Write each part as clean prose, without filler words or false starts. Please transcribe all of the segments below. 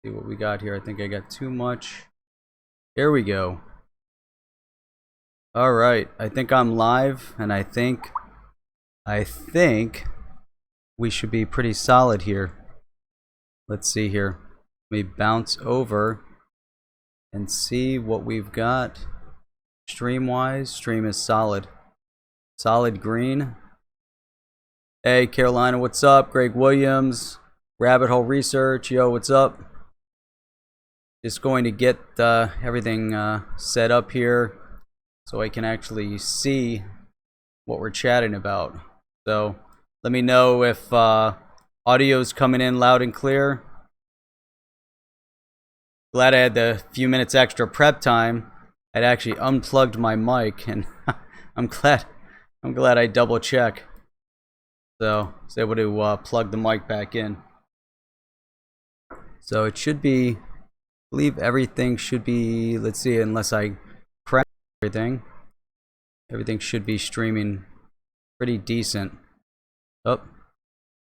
See what we got here. I think I got too much. Here we go. All right, I think I'm live, and I think we should be pretty solid here. Let's see here. Let me bounce over and see what we've got. Stream-wise, stream is solid. Solid green. Hey, Carolina, what's up? Greg Williams, Rabbit Hole Research, yo, what's up? Just going to get everything set up here so I can actually see what we're chatting about. So let me know if audio's coming in loud and clear. Glad I had the few minutes extra prep time. I'd actually unplugged my mic, and I'm glad I double check. So I was able to plug the mic back in. So it should be, I believe everything should be, let's see, unless I crash everything should be streaming pretty decent. Oh,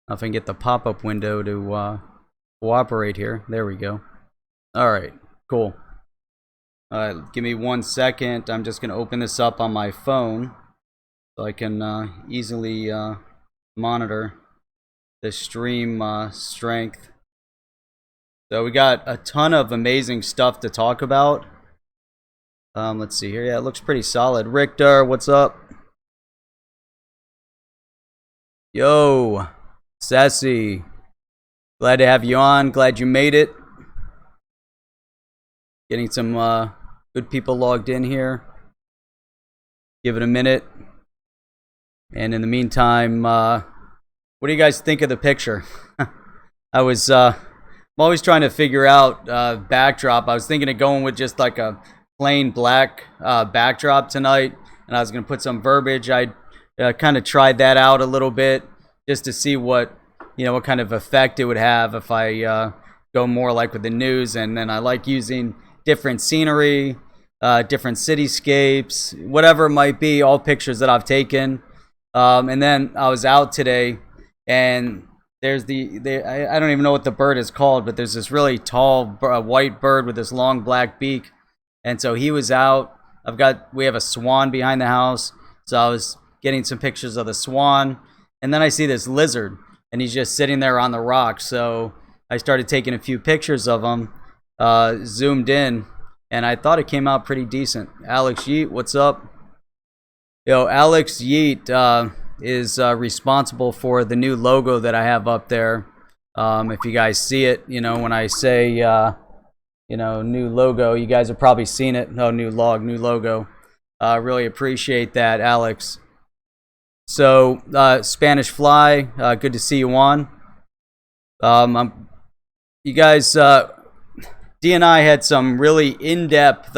if I can get the pop-up window to cooperate here. There we go. All right, cool. Give me 1 second. I'm just going to open this up on my phone so I can easily monitor the stream strength. So we got a ton of amazing stuff to talk about. Let's see here. Yeah, it looks pretty solid. Richter, what's up? Yo, Sassy. Glad to have you on. Glad you made it. Getting some good people logged in here. Give it a minute. And in the meantime, what do you guys think of the picture? I'm always trying to figure out backdrop. I was thinking of going with just like a plain black backdrop tonight, and I was going to put some verbiage. I kind of tried that out a little bit just to see what kind of effect it would have if I go more like with the news. And then I like using different scenery, different cityscapes, whatever it might be, all pictures that I've taken. And then I was out today, and there's I don't even know what the bird is called, but there's this really tall white bird with this long black beak. And so he was out. We have a swan behind the house, so I was getting some pictures of the swan. And then I see this lizard, and he's just sitting there on the rock. So I started taking a few pictures of him, zoomed in, and I thought it came out pretty decent. Alex Yeet, what's up? Yo, Alex Yeet is responsible for the new logo that I have up there. If you guys see it, when I say, new logo, you guys have probably seen it. No, new logo. Really appreciate that, Alex. So, Spanish Fly, good to see you on. You guys, D and I had some really in-depth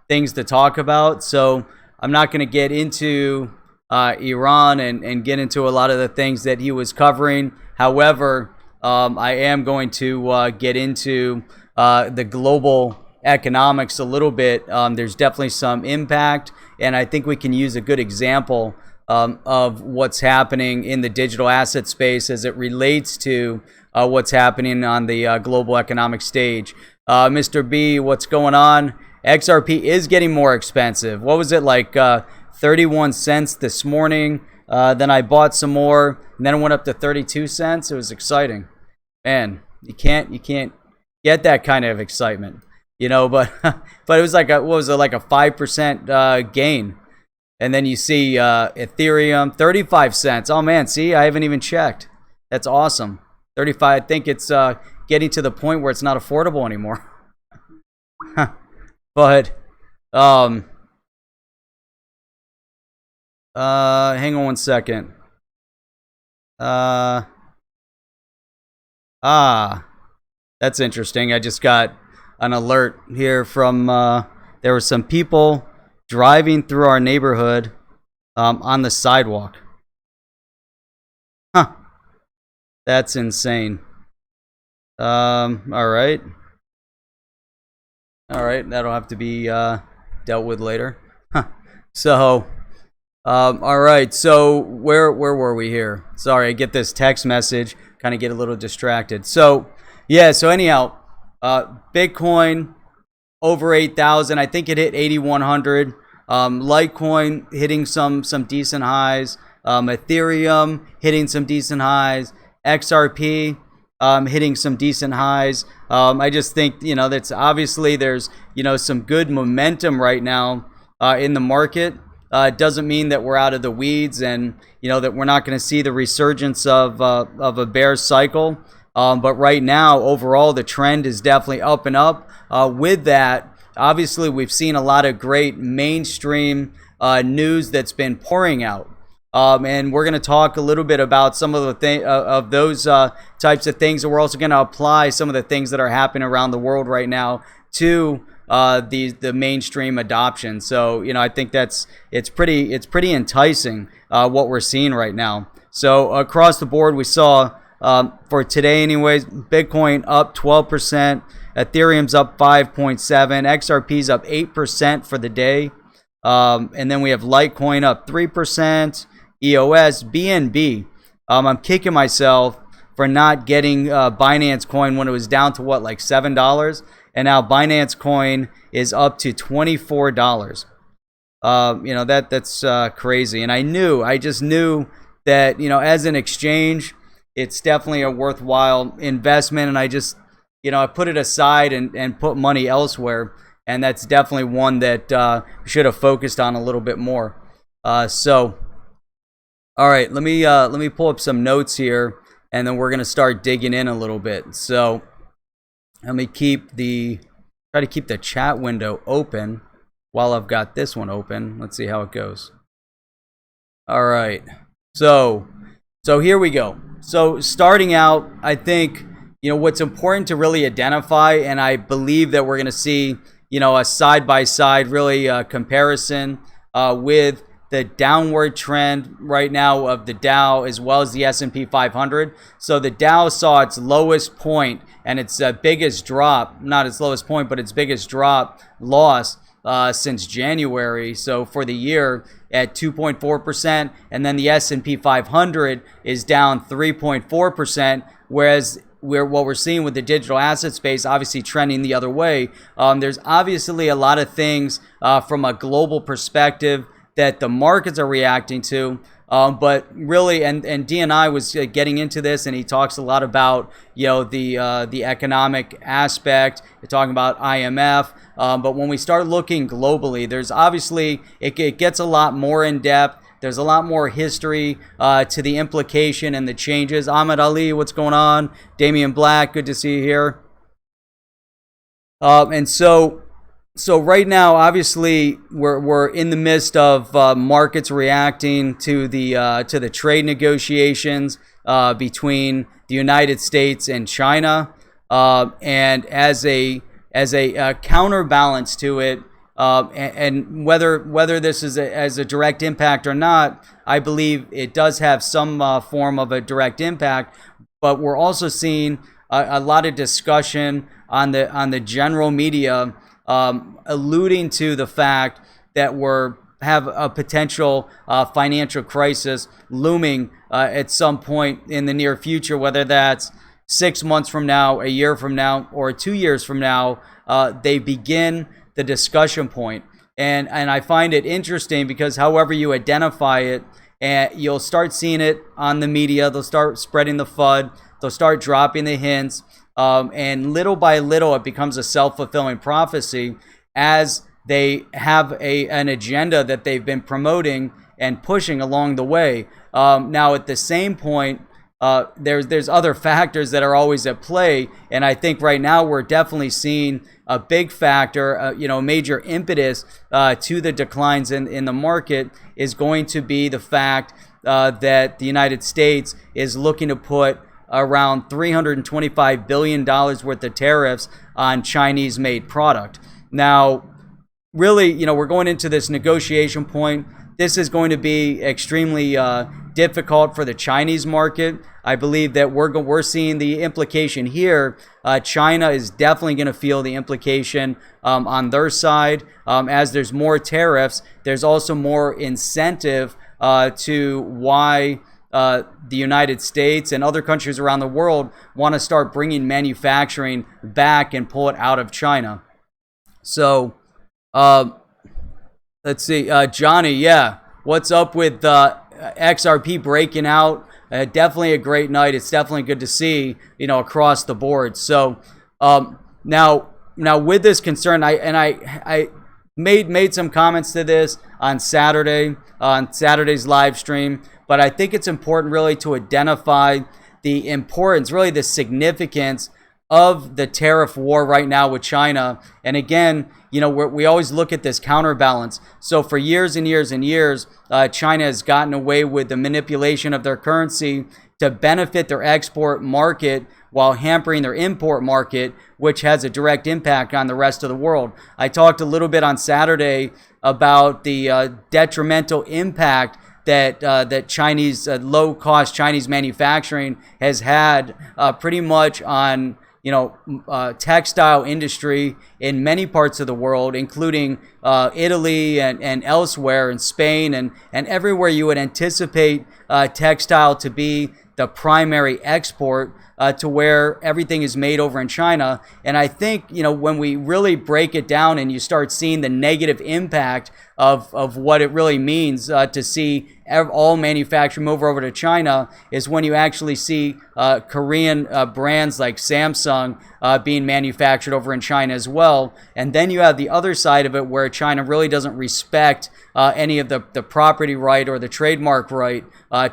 things to talk about, so I'm not going to get into Iran and get into a lot of the things that he was covering. However, I am going to get into the global economics a little bit. There's definitely some impact, and I think we can use a good example of what's happening in the digital asset space as it relates to what's happening on the global economic stage. Mr. B, what's going on? XRP is getting more expensive. What was it, like 31 cents this morning? Then I bought some more, and then it went up to 32 cents. It was exciting. Man, you can't get that kind of excitement, but but it was like what was it, like a 5% gain. And then you see Ethereum 35 cents. Oh man, see, I haven't even checked. That's awesome. 35. I think it's getting to the point where it's not affordable anymore. But hang on 1 second. That's interesting. I just got an alert here from there were some people driving through our neighborhood on the sidewalk. Huh. That's insane. All right. That'll have to be dealt with later. So, all right. So where were we here? Sorry, I get this text message, kind of get a little distracted. So, yeah. So anyhow, Bitcoin over 8,000. I think it hit 8,100. Litecoin hitting some decent highs. Ethereum hitting some decent highs. XRP hitting some decent highs. I just think, that's obviously there's, some good momentum right now in the market. It doesn't mean that we're out of the weeds and, that we're not going to see the resurgence of a bear cycle. But right now, overall, the trend is definitely up and up. With that, obviously, we've seen a lot of great mainstream news that's been pouring out. And we're going to talk a little bit about some of the of those types of things. And we're also going to apply some of the things that are happening around the world right now to the mainstream adoption. So, I think it's pretty enticing what we're seeing right now. So across the board, we saw for today anyways, Bitcoin up 12%, Ethereum's up 5.7%, XRP's up 8% for the day. And then we have Litecoin up 3%, EOS, BNB. I'm kicking myself for not getting Binance Coin when it was down to like $7. And now Binance Coin is up to $24. That's crazy. And I just knew that, as an exchange, it's definitely a worthwhile investment. And I just, I put it aside and put money elsewhere. And that's definitely one that we should have focused on a little bit more. All right, let me pull up some notes here, and then we're gonna start digging in a little bit. So let me try to keep the chat window open while I've got this one open. Let's see how it goes. All right, so here we go. So starting out, I think what's important to really identify, and I believe that we're gonna see a side-by-side really comparison with the downward trend right now of the Dow as well as the S&P 500. So the Dow saw its lowest point and its biggest drop, not its lowest point, but its biggest drop loss since January. So for the year at 2.4%, and then the S&P 500 is down 3.4%, whereas what we're seeing with the digital asset space obviously trending the other way. There's obviously a lot of things from a global perspective that the markets are reacting to, but really, and DNI was getting into this, and he talks a lot about the economic aspect. We're talking about IMF, but when we start looking globally, there's obviously it gets a lot more in depth. There's a lot more history to the implication and the changes. Ahmed Ali, what's going on? Damian Black, good to see you here. And so right now, obviously, we're in the midst of markets reacting to the trade negotiations between the United States and China, and as a counterbalance to it, and whether this is as a direct impact or not, I believe it does have some form of a direct impact. But we're also seeing a lot of discussion on the general media. Alluding to the fact that have a potential financial crisis looming at some point in the near future, whether that's 6 months from now, a year from now, or 2 years from now. They begin the discussion point. And I find it interesting because however you identify it, you'll start seeing it on the media. They'll start spreading the FUD. They'll start dropping the hints. And little by little, it becomes a self-fulfilling prophecy as they have an agenda that they've been promoting and pushing along the way. Now, at the same point, there's other factors that are always at play, and I think right now we're definitely seeing a big factor, a major impetus to the declines in the market is going to be the fact that the United States is looking to put around $325 billion worth of tariffs on Chinese-made product. Now, really, we're going into this negotiation point. This is going to be extremely difficult for the Chinese market. I believe that we're seeing the implication here. China is definitely going to feel the implication on their side. As there's more tariffs, there's also more incentive to why the United States and other countries around the world want to start bringing manufacturing back and pull it out of China. So, let's see, Johnny, yeah, what's up with XRP breaking out? Definitely a great night. It's definitely good to see, across the board. So, now with this concern, I made some comments to this on Saturday's live stream, but I think it's important really to identify the importance, really the significance of the tariff war right now with China. And again, we always look at this counterbalance. So for years and years and years, China has gotten away with the manipulation of their currency to benefit their export market while hampering their import market, which has a direct impact on the rest of the world. I talked a little bit on Saturday about the detrimental impact that Chinese low-cost Chinese manufacturing has had pretty much on textile industry in many parts of the world, including Italy and elsewhere, in Spain and everywhere you would anticipate textile to be the primary export, to where everything is made over in China. And I think, when we really break it down and you start seeing the negative impact of what it really means to see all manufacturing move over to China, is when you actually see Korean brands like Samsung being manufactured over in China as well. And then you have the other side of it where China really doesn't respect any of the property right or the trademark right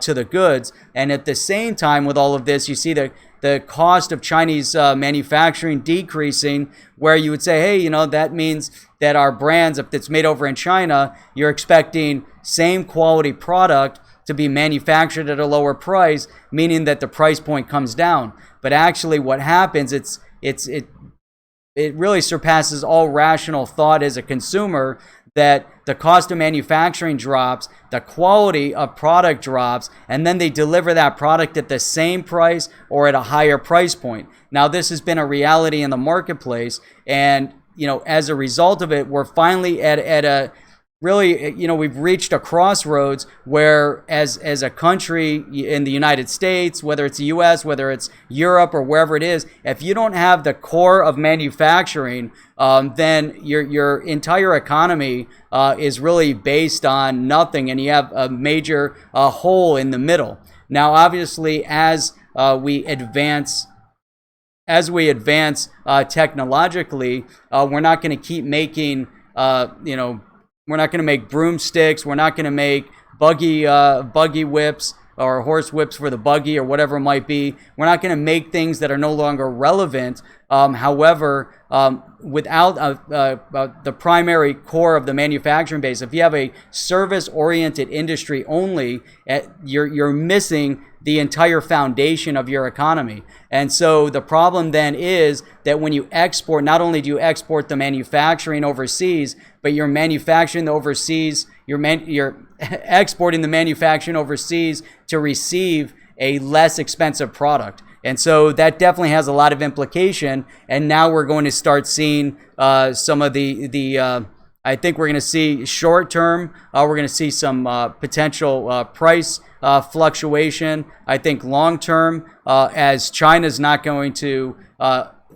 to the goods. And at the same time with all of this, you see the cost of Chinese manufacturing decreasing, where you would say, hey, that means that our brands, if it's made over in China, you're expecting same quality product to be manufactured at a lower price, meaning that the price point comes down. But actually what happens, it really surpasses all rational thought as a consumer, that the cost of manufacturing drops, the quality of product drops, and then they deliver that product at the same price or at a higher price point. Now, this has been a reality in the marketplace, and as a result of it, we're finally at a really, we've reached a crossroads where as a country in the United States, whether it's the US, whether it's Europe or wherever it is, if you don't have the core of manufacturing, then your entire economy is really based on nothing, and you have a major hole in the middle. Now, obviously, as we advance technologically, we're not going to keep making, we're not going to make broomsticks. We're not going to make buggy whips or horse whips for the buggy or whatever it might be. We're not going to make things that are no longer relevant. However, without the primary core of the manufacturing base, if you have a service-oriented industry only, you're missing the entire foundation of your economy. And so the problem then is that when you export, not only do you export the manufacturing overseas, but you're manufacturing the overseas, you're exporting the manufacturing overseas to receive a less expensive product. And so that definitely has a lot of implication. And now we're going to start seeing some of the I think we're going to see short term, we're going to see some potential price fluctuation. I think long term, as China's not going to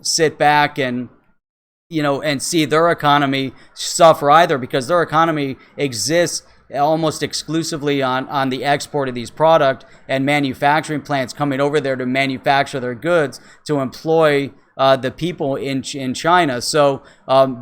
sit back and see their economy suffer either, because their economy exists almost exclusively on the export of these products and manufacturing plants coming over there to manufacture their goods to employ the people in China. So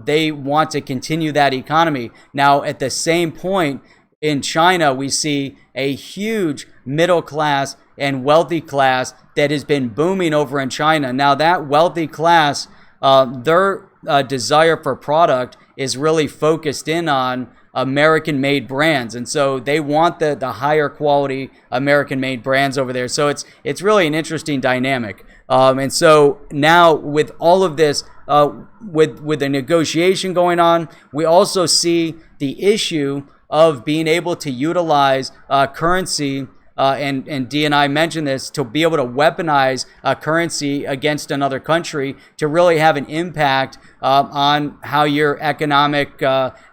they want to continue that economy. Now, at the same point, in China, we see a huge middle class and wealthy class that has been booming over in China. Now, that wealthy class, their desire for product is really focused in on American-made brands, and so they want the higher quality American-made brands over there. So it's really an interesting dynamic. And so now with all of this, with the negotiation going on, we also see the issue of being able to utilize currency and D and I mentioned this, to be able to weaponize a currency against another country to really have an impact on how your economic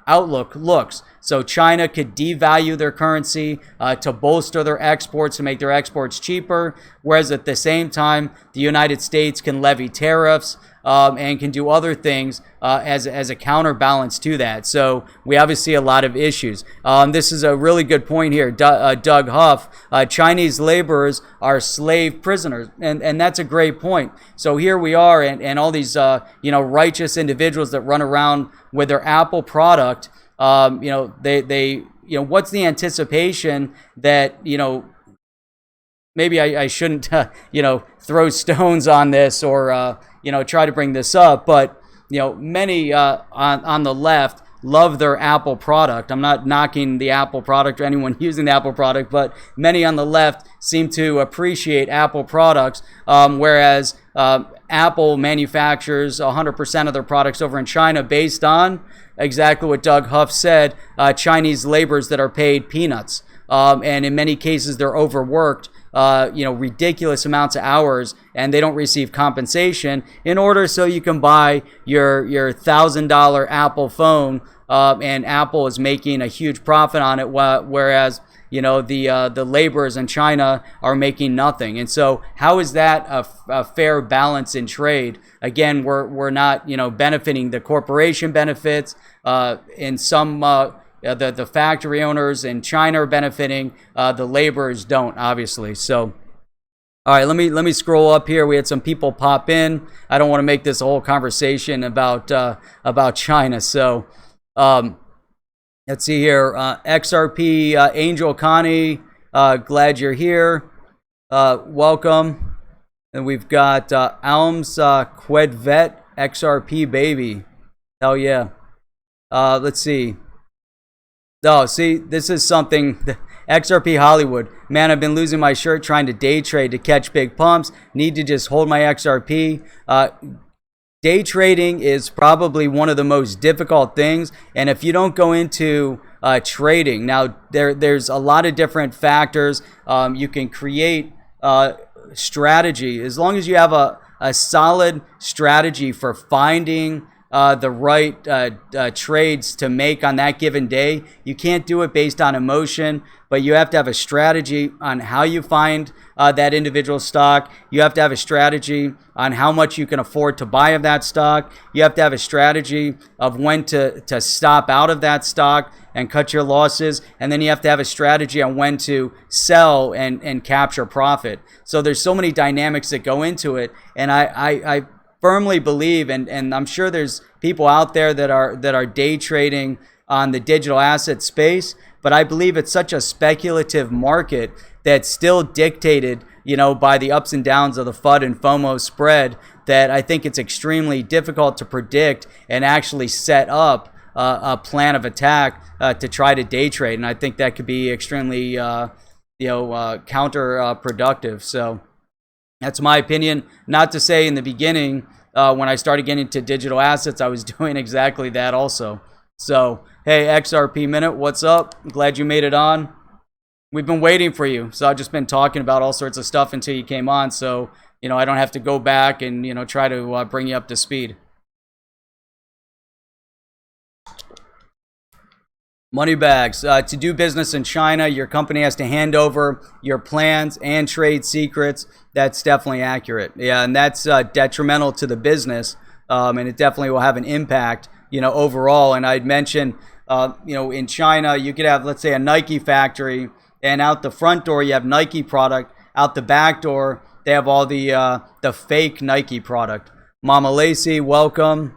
outlook looks. So China could devalue their currency to bolster their exports, to make their exports cheaper, whereas at the same time, the United States can levy tariffs and can do other things as a counterbalance to that. So we obviously see a lot of issues. This is a really good point here. Doug Huff, Chinese laborers are slave prisoners, and that's a great point. So here we are, and all these righteous individuals that run around with their Apple product. They what's the anticipation that maybe I shouldn't throw stones on this or try to bring this up, but many on the left love their Apple product. I'm not knocking the Apple product or anyone using the Apple product, but many on the left seem to appreciate Apple products, whereas Apple manufactures 100% of their products over in China based on exactly what Doug Huff said, Chinese laborers that are paid peanuts. And in many cases, they're overworked, ridiculous amounts of hours, and they don't receive compensation in order so you can buy your $1,000 Apple phone, and Apple is making a huge profit on it, whereas the laborers in China are making nothing. And so how is that a fair balance in trade? Again, we're not benefiting. The corporation benefits, in some the factory owners in China are benefiting, the laborers don't, obviously. So all right, let me scroll up here. We had some people pop in. I don't want to make this a whole conversation about China. So let's see here. XRP Angel Connie, glad you're here. Welcome. And we've got Alms Quedvet XRP baby. Hell yeah. Let's see. Oh, see, this is something. XRP Hollywood. Man, I've been losing my shirt trying to day trade to catch big pumps. Need to just hold my XRP. Day trading is probably one of the most difficult things. And if you don't go into trading, now there's a lot of different factors. You can create strategy. As long as you have a solid strategy for finding the right trades to make on that given day. You can't do it based on emotion, but you have to have a strategy on how you find that individual stock. You have to have a strategy on how much you can afford to buy of that stock. You have to have a strategy of when to stop out of that stock and cut your losses. And then you have to have a strategy on when to sell and capture profit. So there's so many dynamics that go into it. And I firmly believe, and I'm sure there's people out there that are day trading on the digital asset space, but I believe it's such a speculative market that's still dictated, by the ups and downs of the FUD and FOMO spread, that I think it's extremely difficult to predict and actually set up a plan of attack to try to day trade. And I think that could be extremely, counterproductive. So that's my opinion. Not to say in the beginning, when I started getting into digital assets, I was doing exactly that also. So, hey, XRP Minute, what's up? I'm glad you made it on. We've been waiting for you. So I've just been talking about all sorts of stuff until you came on. So, I don't have to go back and, try to bring you up to speed. Money bags. To do business in China, your company has to hand over your plans and trade secrets. That's definitely accurate. Yeah, and that's detrimental to the business, and it definitely will have an impact, overall. And I'd mentioned, in China, you could have, let's say, a Nike factory, and out the front door you have Nike product. Out the back door, they have all the fake Nike product. Mama Lacey, welcome.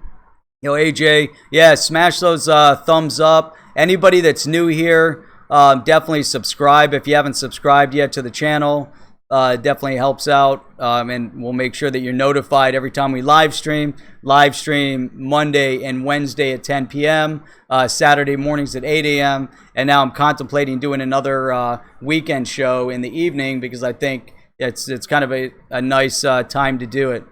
AJ, yeah, smash those thumbs up. Anybody that's new here, definitely subscribe if you haven't subscribed yet to the channel. It definitely helps out, and we'll make sure that you're notified every time we live stream. Live stream Monday and Wednesday at 10 p.m., Saturday mornings at 8 a.m., and now I'm contemplating doing another weekend show in the evening because I think it's kind of a nice time to do it.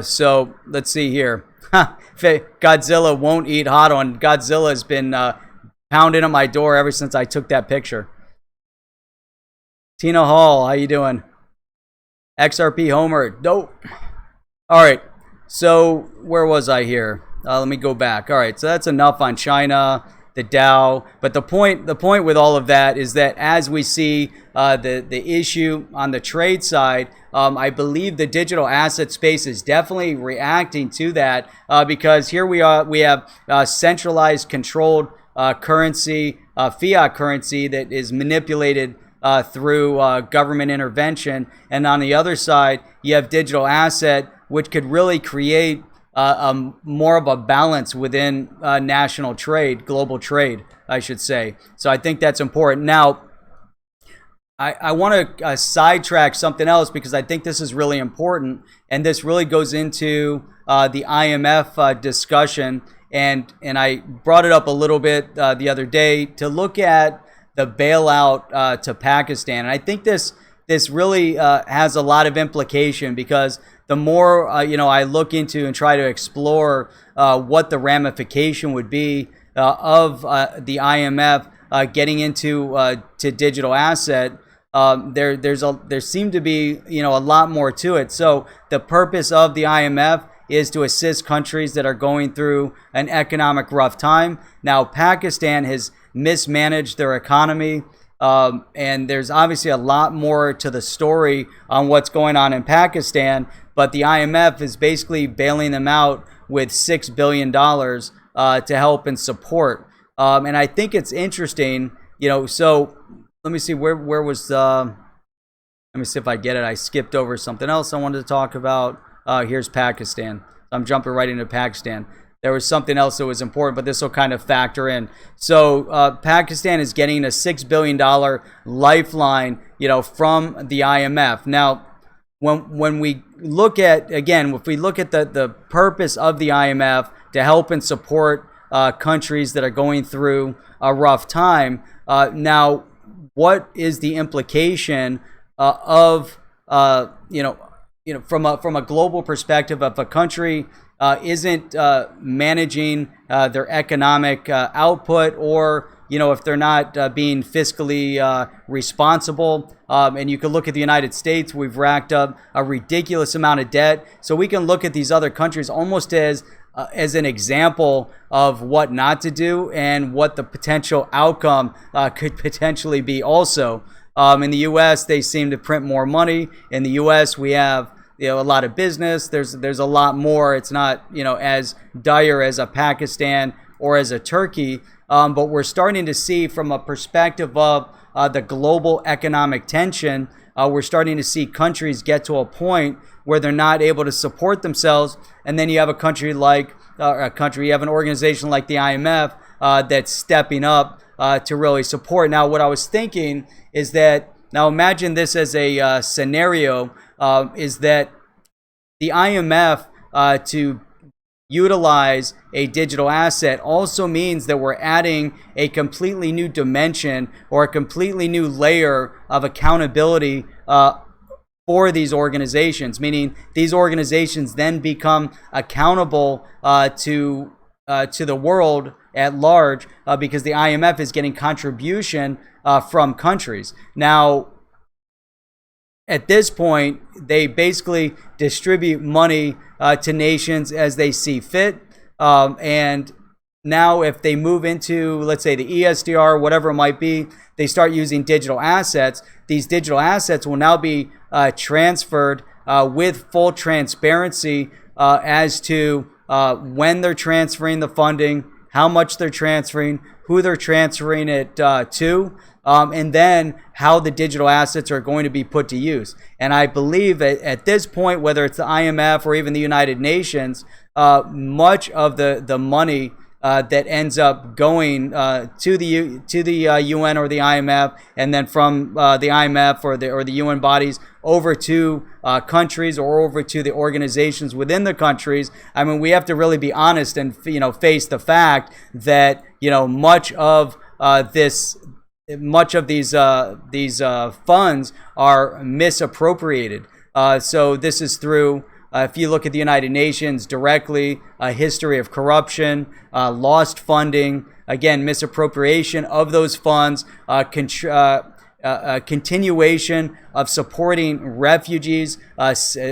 So let's see here. Godzilla won't eat HODL, and Godzilla has been pounding at my door ever since I took that picture. Tina Hall, how you doing? XRP Homer, dope. All right, so where was I here? Let me go back. All right, so that's enough on China, the Dow. But the point with all of that is that as we see the issue on the trade side, I believe the digital asset space is definitely reacting to that because here we have centralized, controlled currency, fiat currency that is manipulated through government intervention, and on the other side, you have digital asset, which could really create more of a balance within national trade, global trade, I should say. So I think that's important. Now, I want to sidetrack something else because I think this is really important, and this really goes into the IMF discussion, and I brought it up a little bit the other day to look at the bailout to Pakistan. And I think this really has a lot of implication because the more I look into and try to explore what the ramification would be of the IMF getting into to digital asset, there seemed to be a lot more to it. So the purpose of the IMF is to assist countries that are going through an economic rough time. Now, Pakistan has mismanaged their economy, and there's obviously a lot more to the story on what's going on in Pakistan, but the IMF is basically bailing them out with $6 billion to help and support. And I think it's interesting, so let me see, where was let me see if I get it. I skipped over something else I wanted to talk about. Here's Pakistan. I'm jumping right into Pakistan. There was something else that was important, but this will kind of factor in. So Pakistan is getting a $6 billion lifeline, from the IMF. Now, when we look at, again, if we look at the purpose of the IMF to help and support countries that are going through a rough time, now, what is the implication of, from a global perspective, if a country isn't managing their economic output, or if they're not being fiscally responsible, and you can look at the United States, we've racked up a ridiculous amount of debt. So we can look at these other countries almost as an example of what not to do and what the potential outcome could potentially be. Also, in the U.S., they seem to print more money. In the U.S., we have a lot of business. There's a lot more. It's not as dire as a Pakistan or as a Turkey, but we're starting to see from a perspective of the global economic tension, we're starting to see countries get to a point where they're not able to support themselves, and then you have a country like you have an organization like the IMF that's stepping up to really support. Now, what I was thinking is that, now imagine this as a scenario, is that the IMF to utilize a digital asset also means that we're adding a completely new dimension or a completely new layer of accountability for these organizations, meaning these organizations then become accountable to the world at large because the IMF is getting contribution from countries. Now, at this point, they basically distribute money to nations as they see fit. And now if they move into, let's say, the ESDR, whatever it might be, they start using digital assets. These digital assets will now be transferred with full transparency as to when they're transferring the funding, how much they're transferring, who they're transferring it to, and then how the digital assets are going to be put to use. And I believe at this point, whether it's the IMF or even the United Nations, much of the money that ends up going to the UN or the IMF, and then from the IMF or the UN bodies over to countries or over to the organizations within the countries. I mean, we have to really be honest and face the fact that much of these funds are misappropriated. So this is through, if you look at the United Nations directly, a history of corruption, lost funding, again, misappropriation of those funds, a continuation of supporting refugees,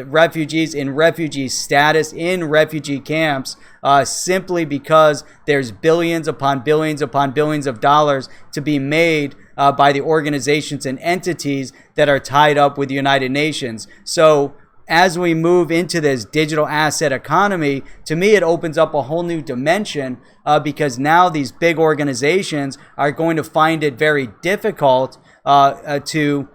refugees in refugee status in refugee camps, simply because there's billions upon billions upon billions of dollars to be made by the organizations and entities that are tied up with the United Nations. So as we move into this digital asset economy, to me, it opens up a whole new dimension, because now these big organizations are going to find it very difficult to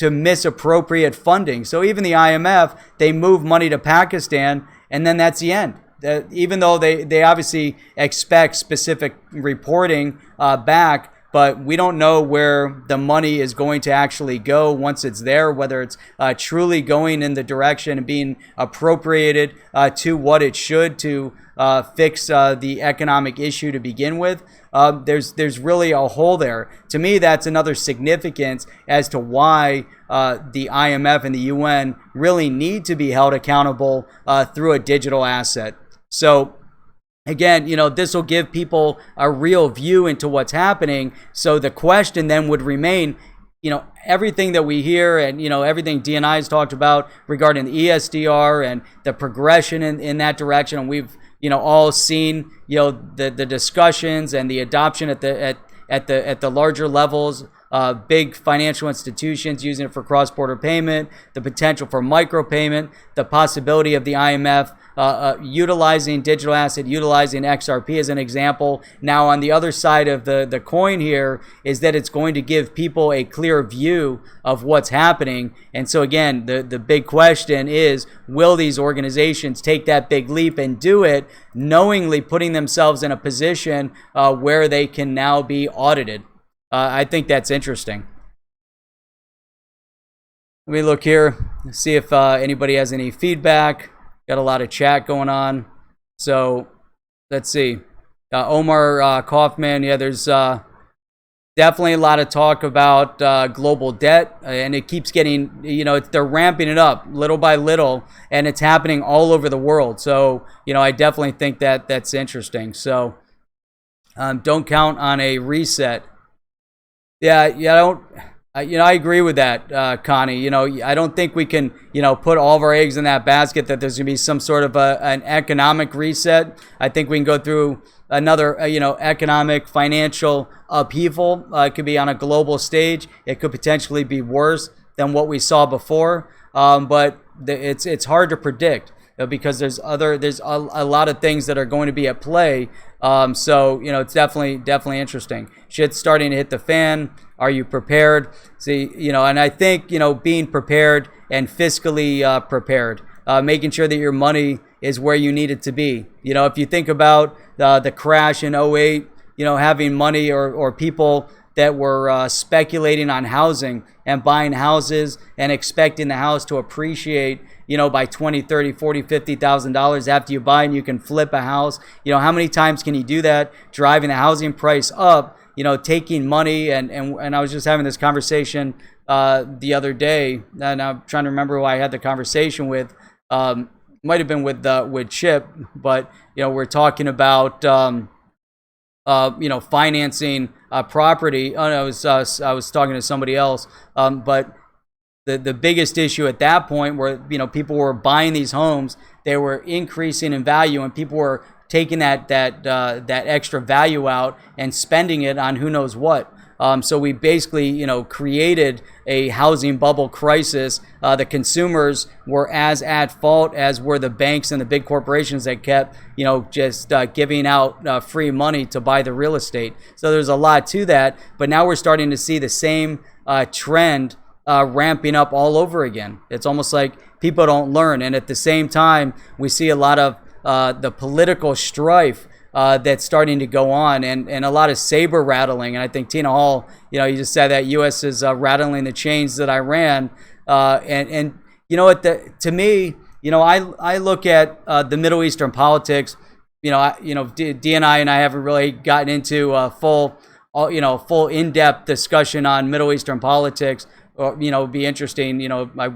misappropriate funding. So even the IMF, they move money to Pakistan, and then that's the end. Even though they obviously expect specific reporting back, but we don't know where the money is going to actually go once it's there, whether it's truly going in the direction and being appropriated to what it should to fix the economic issue to begin with. There's really a hole there. To me, that's another significance as to why the IMF and the UN really need to be held accountable through a digital asset. So again, this will give people a real view into what's happening. So the question then would remain, everything that we hear and, everything D&I has talked about regarding the ESDR and the progression in that direction. And we've, all seen, the discussions and the adoption at the larger levels. Big financial institutions using it for cross-border payment, the potential for micropayment, the possibility of the IMF utilizing digital asset, utilizing XRP as an example. Now, on the other side of the coin here is that it's going to give people a clear view of what's happening. And so again, the big question is, will these organizations take that big leap and do it knowingly putting themselves in a position where they can now be audited? I think that's interesting. Let me look here, see if anybody has any feedback. Got a lot of chat going on. So let's see. Omar Kaufman, yeah, there's definitely a lot of talk about global debt, and it keeps getting, they're ramping it up little by little, and it's happening all over the world. So, I definitely think that that's interesting. So don't count on a reset. I agree with that, Connie. I don't think we can, put all of our eggs in that basket that there's going to be some sort of an economic reset. I think we can go through another, economic, financial upheaval. It could be on a global stage. It could potentially be worse than what we saw before. But it's hard to predict because there's a lot of things that are going to be at play. So, it's definitely interesting. Shit's starting to hit the fan. Are you prepared? See, and I think, being prepared and fiscally prepared, making sure that your money is where you need it to be. If you think about the crash in 2008, having money or people that were speculating on housing and buying houses and expecting the house to appreciate, by $20, $30, $40, $50,000 after you buy, and you can flip a house. How many times can you do that? Driving the housing price up, taking money. And I was just having this conversation the other day, and I'm trying to remember who I had the conversation with. Might have been with Chip, but, we're talking about, financing property. Oh, no, I was talking to somebody else. But the biggest issue at that point where, people were buying these homes, they were increasing in value, and people were taking that extra value out and spending it on who knows what. So we basically, created a housing bubble crisis. The consumers were as at fault as were the banks and the big corporations that kept, just giving out free money to buy the real estate. So there's a lot to that. But now we're starting to see the same trend ramping up all over again. It's almost like people don't learn. And at the same time, we see a lot of the political strife that's starting to go on, and a lot of saber rattling. And I think Tina Hall, you just said that U.S. is rattling the chains that Iran. And to me, I look at the Middle Eastern politics. D&I and I haven't really gotten into a full in-depth discussion on Middle Eastern politics. Or, it'd be interesting. I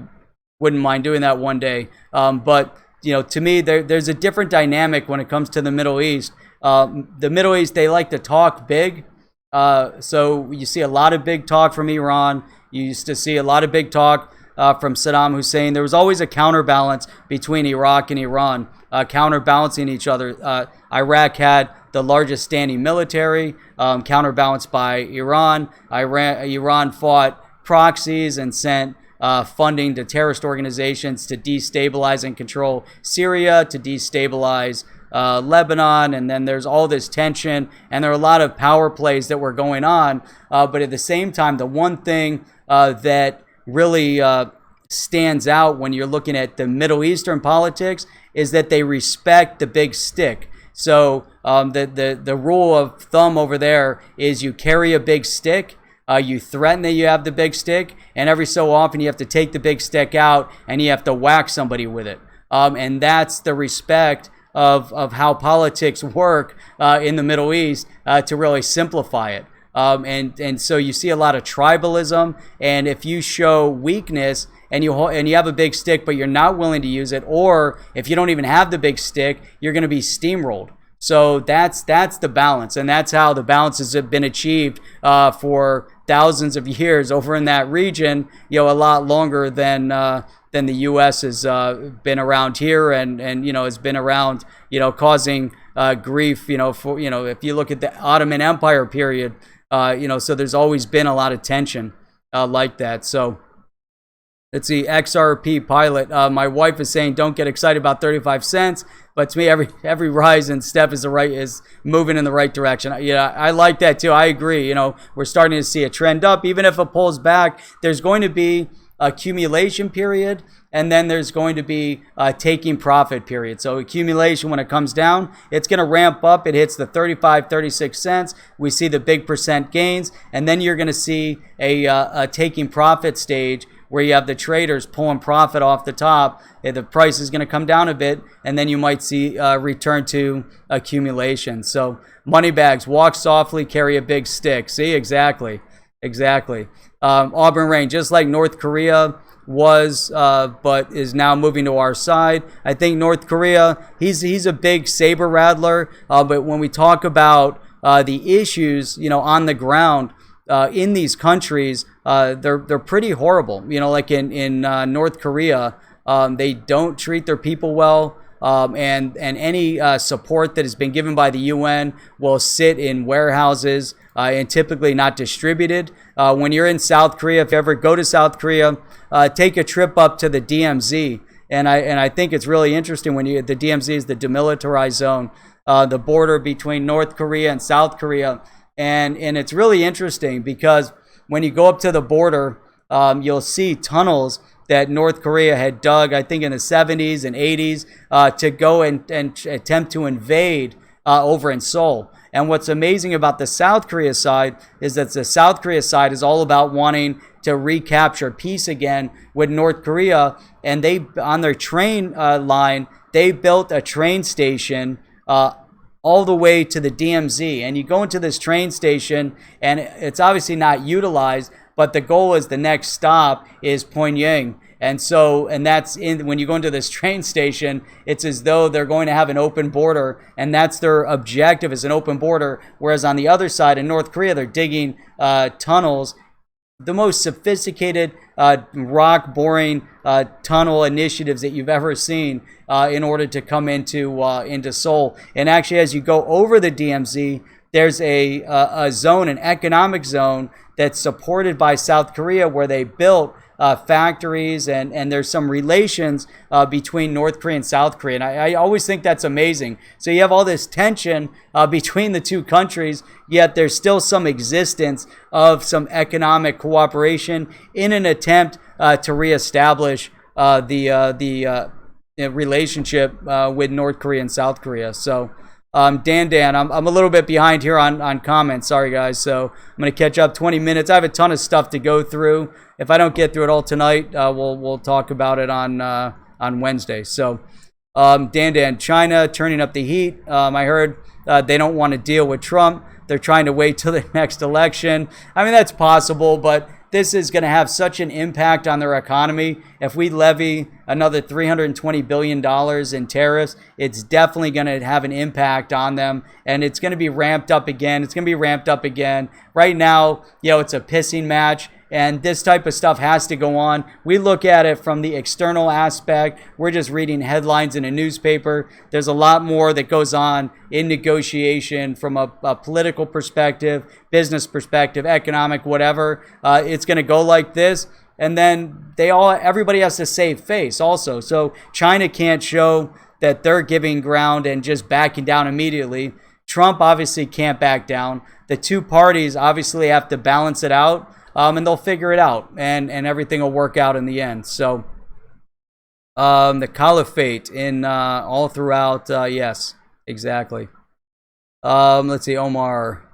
wouldn't mind doing that one day. But to me, there's a different dynamic when it comes to the Middle East. The Middle East, they like to talk big. So you see a lot of big talk from Iran. You used to see a lot of big talk from Saddam Hussein. There was always a counterbalance between Iraq and Iran, counterbalancing each other. Iraq had the largest standing military, counterbalanced by Iran. Iran fought proxies and sent funding to terrorist organizations to destabilize and control Syria, to destabilize Lebanon, and then there's all this tension, and there are a lot of power plays that were going on. But at the same time, the one thing that really stands out when you're looking at the Middle Eastern politics is that they respect the big stick. So the rule of thumb over there is you carry a big stick, you threaten that you have the big stick, and every so often you have to take the big stick out and you have to whack somebody with it. And that's the respect of how politics work in the Middle East, to really simplify it. And so you see a lot of tribalism, and if you show weakness and you have a big stick but you're not willing to use it, or if you don't even have the big stick, you're going to be steamrolled. So that's the balance, and that's how the balances have been achieved for thousands of years over in that region. A lot longer than the U.S. has been around here, and has been around, causing grief. If you look at the Ottoman Empire period, so there's always been a lot of tension like that. So let's see, XRP pilot. My wife is saying don't get excited about 35 cents, but to me every rise and step is moving in the right direction. I like that too. I agree. We're starting to see a trend up. Even if it pulls back, there's going to be accumulation period, and then there's going to be a taking profit period. So accumulation, when it comes down, it's going to ramp up. It hits the 35, 36 cents. We see the big percent gains, and then you're going to see a taking profit stage where you have the traders pulling profit off the top. The price is going to come down a bit, and then you might see a return to accumulation. So money bags, walk softly, carry a big stick. See, exactly. Auburn Rain, just like North Korea was, but is now moving to our side. I think North Korea, he's a big saber rattler, but when we talk about the issues, on the ground in these countries, they're pretty horrible. Like in North Korea, they don't treat their people well. And any support that has been given by the UN will sit in warehouses and typically not distributed. When you're in South Korea, if you ever go to South Korea, take a trip up to the DMZ. And I think it's really interesting when the DMZ is the demilitarized zone, the border between North Korea and South Korea. And it's really interesting because when you go up to the border, you'll see tunnels that North Korea had dug, I think in the 70s and 80s, to go and attempt to invade over in Seoul. And what's amazing about the South Korea side is that the South Korea side is all about wanting to recapture peace again with North Korea. And they, on their train line, they built a train station all the way to the DMZ. And you go into this train station, and it's obviously not utilized, but the goal is the next stop is Pyongyang. And that's when you go into this train station, it's as though they're going to have an open border, and that's their objective, is an open border. Whereas on the other side in North Korea, they're digging tunnels, the most sophisticated rock boring tunnel initiatives that you've ever seen in order to come into Seoul. And actually, as you go over the DMZ, there's a zone, an economic zone that's supported by South Korea, where they built factories, and there's some relations between North Korea and South Korea. And I always think that's amazing. So you have all this tension between the two countries, yet there's still some existence of some economic cooperation in an attempt to reestablish the relationship with North Korea and South Korea. So Dan, I'm a little bit behind here on comments. Sorry, guys. So I'm going to catch up 20 minutes. I have a ton of stuff to go through. If I don't get through it all tonight, we'll talk about it on Wednesday. So Dan, China turning up the heat. I heard they don't want to deal with Trump. They're trying to wait till the next election. I mean, that's possible, but this is going to have such an impact on their economy. If we levy another $320 billion in tariffs, it's definitely going to have an impact on them. And it's going to be ramped up again. It's going to be ramped up again. Right now, it's a pissing match. And this type of stuff has to go on. We look at it from the external aspect. We're just reading headlines in a newspaper. There's a lot more that goes on in negotiation from a political perspective, business perspective, economic, whatever. It's going to go like this. And then everybody has to save face also. So China can't show that they're giving ground and just backing down immediately. Trump obviously can't back down. The two parties obviously have to balance it out. And they'll figure it out, and everything will work out in the end. So, the caliphate in all throughout, yes, exactly. Let's see, Omar.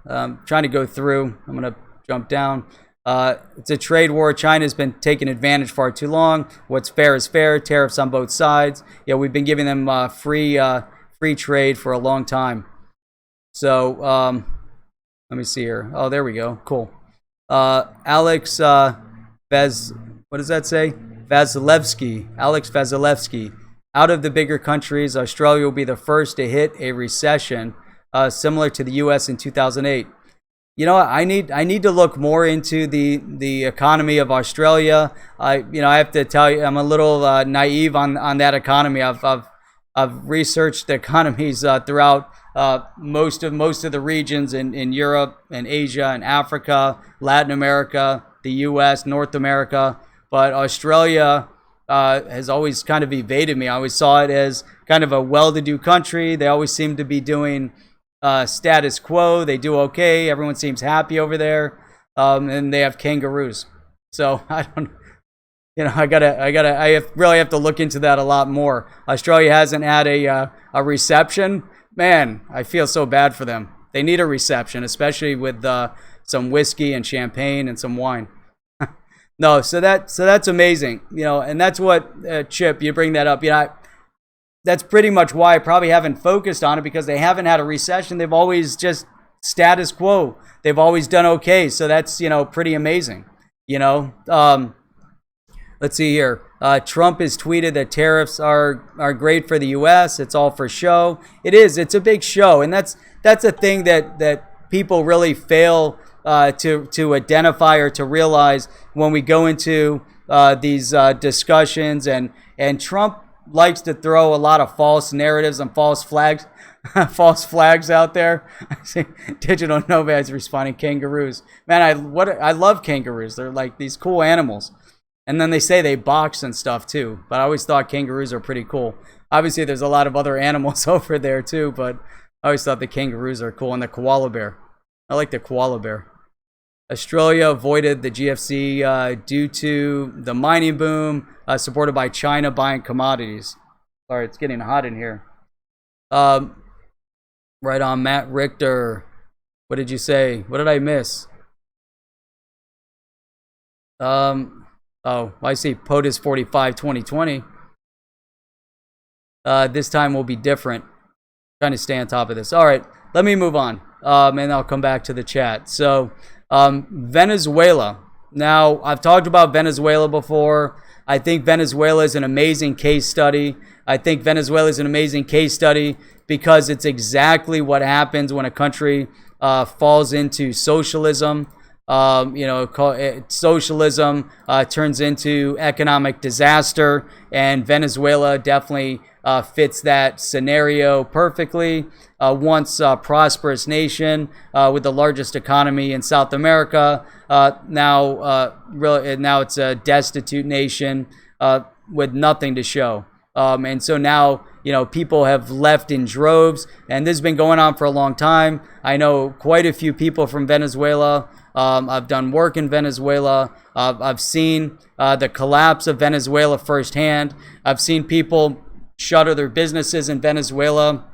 Trying to go through. I'm gonna jump down. It's a trade war. China's been taking advantage far too long. What's fair is fair. Tariffs on both sides. Yeah, we've been giving them free trade for a long time. So, let me see here. Oh, there we go. Cool. Alex what does that say? Vasilevsky. Alex Vasilevsky. Out of the bigger countries, Australia will be the first to hit a recession similar to the U.S. in 2008. I need to look more into the economy of Australia. I have to tell you, I'm a little naive on that economy. I've researched the economies throughout most of the regions in Europe and Asia and Africa, Latin America, the U.S., North America. But Australia has always kind of evaded me. I always saw it as kind of a well-to-do country. They always seem to be doing status quo. They do okay. Everyone seems happy over there. And they have kangaroos. So I don't. I really have to look into that a lot more. Australia hasn't had a reception. Man, I feel so bad for them. They need a reception, especially with some whiskey and champagne and some wine. No, so that's amazing. And that's what Chip, you bring that up. That's pretty much why I probably haven't focused on it, because they haven't had a recession. They've always just status quo. They've always done okay. So that's pretty amazing. Let's see here. Trump has tweeted that tariffs are great for the U.S. It's all for show. It is. It's a big show, and that's a thing that people really fail to identify or to realize when we go into these discussions. And Trump likes to throw a lot of false narratives and false flags out there. I see Digital Nomads responding, kangaroos. Man, I love kangaroos. They're like these cool animals. And then they say they box and stuff too. But I always thought kangaroos are pretty cool. Obviously, there's a lot of other animals over there too, but I always thought the kangaroos are cool. And the koala bear. I like the koala bear. Australia avoided the GFC due to the mining boom supported by China buying commodities. Sorry, it's getting hot in here. Right on, Matt Richter. What did you say? What did I miss? Oh, I see. POTUS 45 2020. This time will be different. Trying to stay on top of this. All right, let me move on. And I'll come back to the chat. So, Venezuela. Now, I've talked about Venezuela before. I think Venezuela is an amazing case study. I think Venezuela is an amazing case study because it's exactly what happens when a country falls into socialism. Socialism turns into economic disaster, and Venezuela definitely fits that scenario perfectly. Once a prosperous nation with the largest economy in South America, now it's a destitute nation with nothing to show. And so now, people have left in droves, and this has been going on for a long time. I know quite a few people from Venezuela. I've done work in Venezuela. I've seen the collapse of Venezuela firsthand. I've seen people shutter their businesses in Venezuela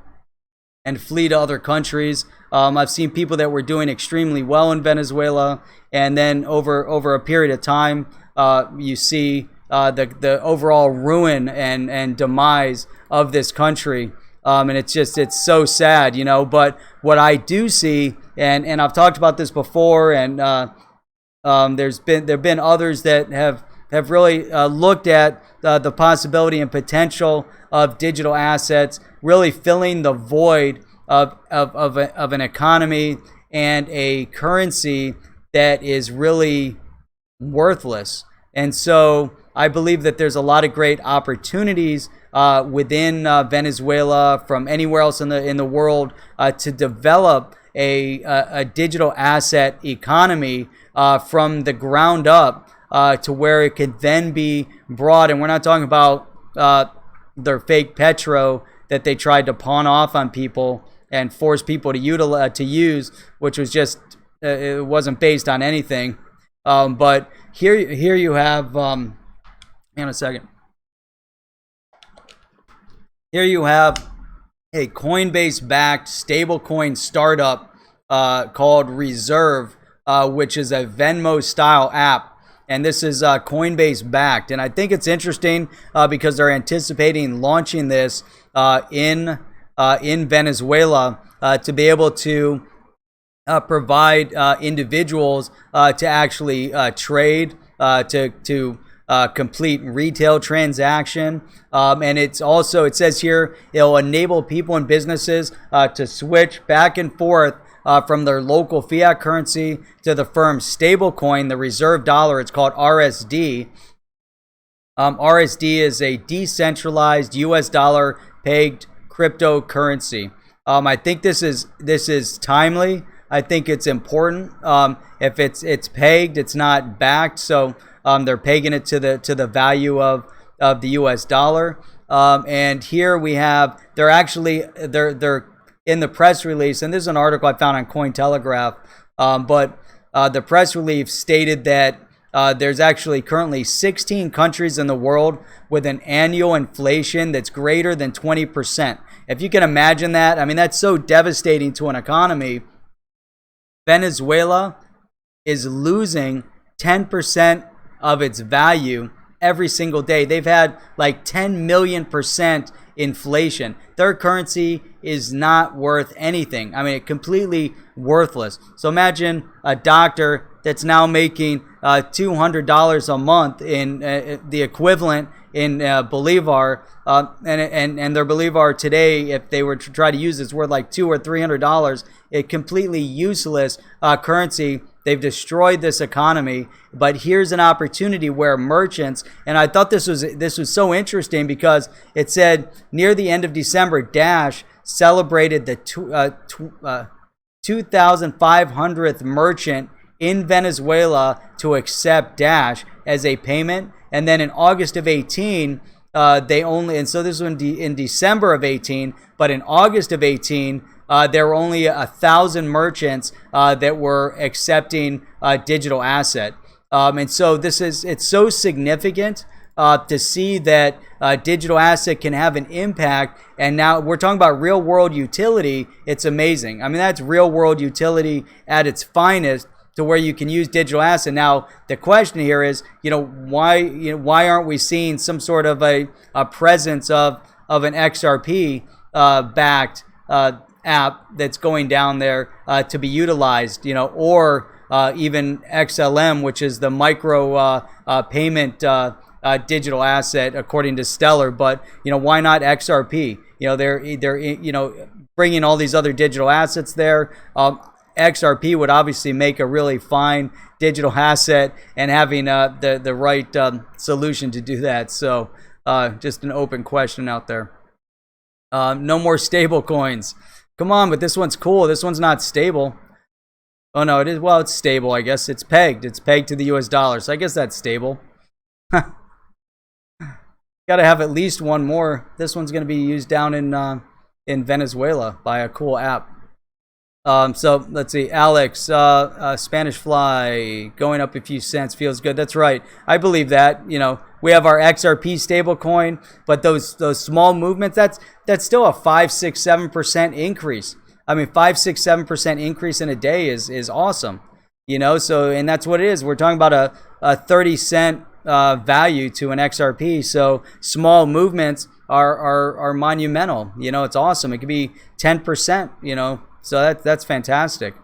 and flee to other countries. I've seen people that were doing extremely well in Venezuela, and then over a period of time, you see the overall ruin and demise of this country. And it's so sad, but what I do see, and I've talked about this before, and there've been others that have have really looked at the possibility and potential of digital assets, really filling the void of an economy and a currency that is really worthless. And so I believe that there's a lot of great opportunities within Venezuela, from anywhere else in the world, to develop a digital asset economy from the ground up, to where it could then be brought. And we're not talking about their fake petro that they tried to pawn off on people and force people to use, which was just it wasn't based on anything. But here you have, hang on a second. Here you have a Coinbase-backed stablecoin startup called Reserve, which is a Venmo-style app. And this is Coinbase-backed. And I think it's interesting because they're anticipating launching this in Venezuela to be able to provide individuals to actually trade, to complete retail transaction. And it's also, it says here, it'll enable people and businesses to switch back and forth from their local fiat currency to the firm's stablecoin, the reserve dollar. It's called RSD. RSD is a decentralized US dollar pegged cryptocurrency. I think this is timely. I think it's important. If it's pegged, it's not backed, so they're pegging it to the value of the US dollar. And here we have, they're in the press release, and this is an article I found on Cointelegraph, but the press release stated that there's actually currently 16 countries in the world with an annual inflation that's greater than 20%. If you can imagine that, I mean, that's so devastating to an economy. Venezuela is losing 10% of its value every single day. They've had like 10 million% inflation. Their currency is not worth anything. I mean, completely worthless. So imagine a doctor that's now making $200 a month in the equivalent in Bolivar, and their Bolivar today, if they were to try to use this, worth like $200 or $300. A completely useless currency. They've destroyed this economy. But here's an opportunity where merchants, and I thought this was so interesting because it said near the end of December, Dash celebrated the 2,500th merchant in Venezuela to accept Dash as a payment. And then in August of 18, they only, and so this was in December of 18, but in August of 18, there were only 1,000 merchants that were accepting digital asset. And so it's so significant to see that digital asset can have an impact. And now we're talking about real world utility. It's amazing. I mean, that's real world utility at its finest, to where you can use digital asset. Now, the question here is, why aren't we seeing some sort of a presence of an XRP backed app that's going down there to be utilized, or even XLM, which is the micro payment digital asset according to Stellar. But why not XRP? They're bringing all these other digital assets there. XRP would obviously make a really fine digital asset, and having the right solution to do that. So just an open question out there. No more stable coins. Come on, but this one's cool. This one's not stable. Oh no, it is. Well, it's stable, I guess. It's pegged. It's pegged to the US dollar. So I guess that's stable. Got to have at least one more. This one's going to be used down in Venezuela by a cool app. So let's see, Alex, Spanish Fly going up a few cents feels good. That's right. I believe that. We have our XRP stable coin, but those small movements, that's still a 5, 6, 7% increase. I mean, 5, 6, 7% increase in a day is awesome. So, and that's what it is. We're talking about a 30-cent value to an XRP. So small movements are monumental. It's awesome. It could be 10%, So that's fantastic.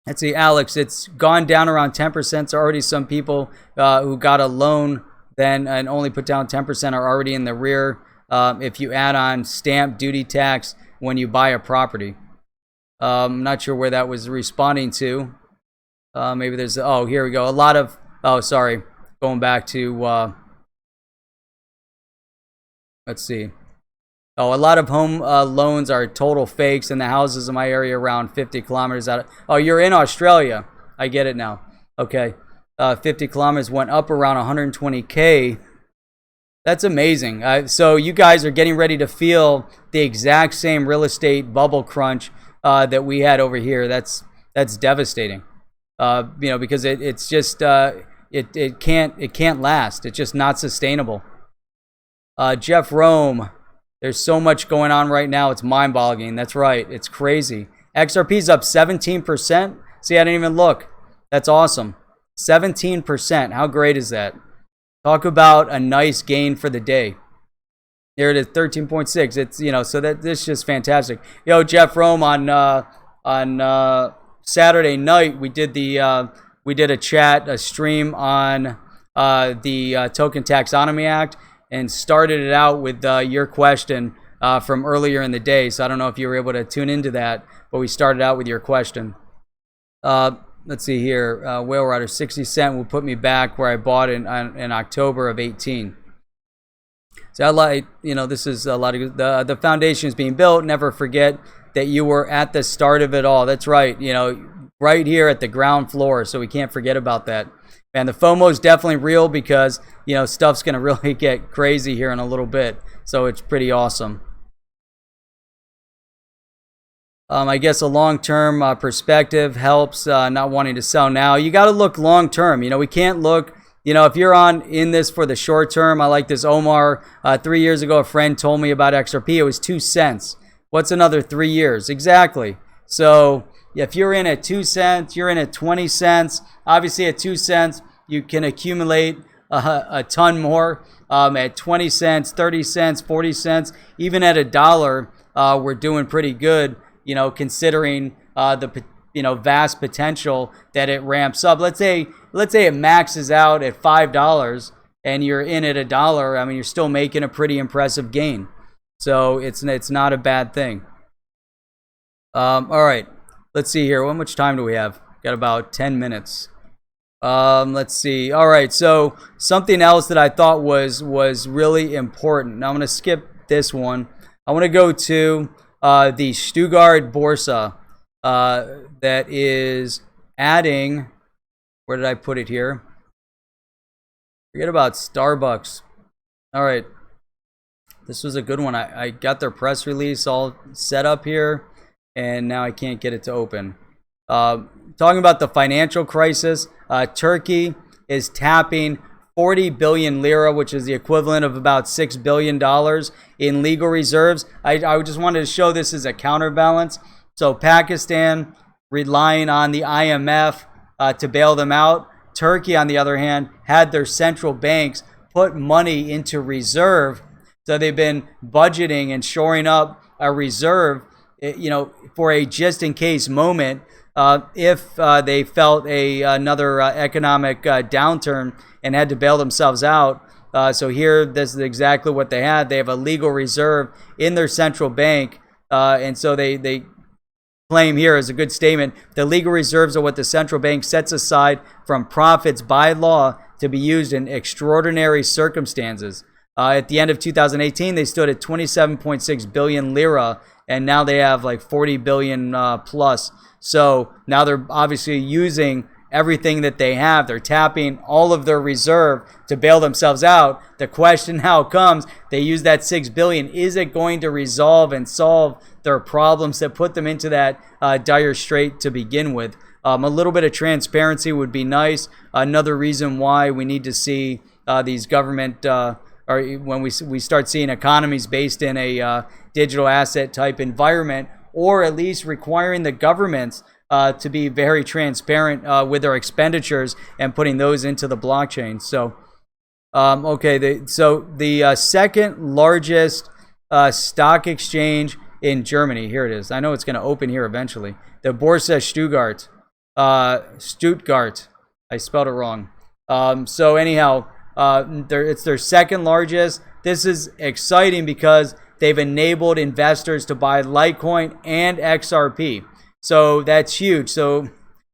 let's see, Alex, it's gone down around 10%. So already some people who got a loan then and only put down 10% are already in the rear if you add on stamp duty tax when you buy a property. I'm not sure where that was responding to. Maybe there's, oh, here we go. A lot of, oh, sorry, going back to, let's see. Oh, a lot of home loans are total fakes, and the houses in my area around 50 kilometers out. Oh, you're in Australia. I get it now. Okay. 50 kilometers went up around 120K. That's amazing. So you guys are getting ready to feel the exact same real estate bubble crunch that we had over here. That's devastating. Because it's just it can't last. It's just not sustainable. Jeff Rome. There's so much going on right now. It's mind-boggling. That's right. It's crazy. XRP's up 17%. See, I didn't even look. That's awesome. 17%. How great is that? Talk about a nice gain for the day. There it is, 13.6. It's, so this is just fantastic. Yo, Jeff Rome, on Saturday night, we did a stream on the Token Taxonomy Act, and started it out with your question from earlier in the day. So I don't know if you were able to tune into that, but we started out with your question. Let's see here. Whale Rider, 60 cent will put me back where I bought it in October of 18. So I like, this is a lot of the foundation is being built. Never forget that you were at the start of it all. That's right. Right here at the ground floor. So we can't forget about that. And the FOMO is definitely real because, stuff's going to really get crazy here in a little bit. So it's pretty awesome. I guess a long-term perspective helps not wanting to sell now. You got to look long-term. We can't look, if you're in this for the short term. I like this Omar. 3 years ago, a friend told me about XRP. It was 2 cents. What's another 3 years? Exactly. So if you're in at 2 cents, you're in at 20 cents. Obviously, at 2 cents, you can accumulate a ton more. At 20 cents, 30 cents, 40 cents, even at $1, we're doing pretty good, considering the vast potential that it ramps up. Let's say it maxes out at $5 and you're in at $1. I mean, you're still making a pretty impressive gain. So it's not a bad thing. All right. Let's see here. How much time do we have? Got about 10 minutes. Let's see. All right. So something else that I thought was really important. Now I'm going to skip this one. I want to go to the Stuttgart Börse that is adding. Where did I put it here? Forget about Starbucks. All right. This was a good one. I got their press release all set up here, and now I can't get it to open. Talking about the financial crisis, Turkey is tapping 40 billion lira, which is the equivalent of about $6 billion in legal reserves. I just wanted to show this as a counterbalance. So Pakistan relying on the IMF to bail them out. Turkey, on the other hand, had their central banks put money into reserve. So they've been budgeting and shoring up a reserve, for a just-in-case moment if they felt another economic downturn and had to bail themselves out. So here, this is exactly what they had. They have a legal reserve in their central bank, and so they claim here as a good statement, the legal reserves are what the central bank sets aside from profits by law to be used in extraordinary circumstances. At the end of 2018, they stood at 27.6 billion lira, and now they have like 40 billion plus. So now they're obviously using everything that they have. They're tapping all of their reserve to bail themselves out. The question now comes, they use that 6 billion. Is it going to resolve and solve their problems that put them into that dire strait to begin with? A little bit of transparency would be nice. Another reason why we need to see these government or when we start seeing economies based in a digital asset type environment, or at least requiring the governments to be very transparent with their expenditures and putting those into the blockchain. So, the second largest stock exchange in Germany, here it is. I know it's going to open here eventually. The Börse Stuttgart. Stuttgart. I spelled it wrong. So anyhow, it's their second largest. This is exciting because they've enabled investors to buy Litecoin and XRP. So that's huge. So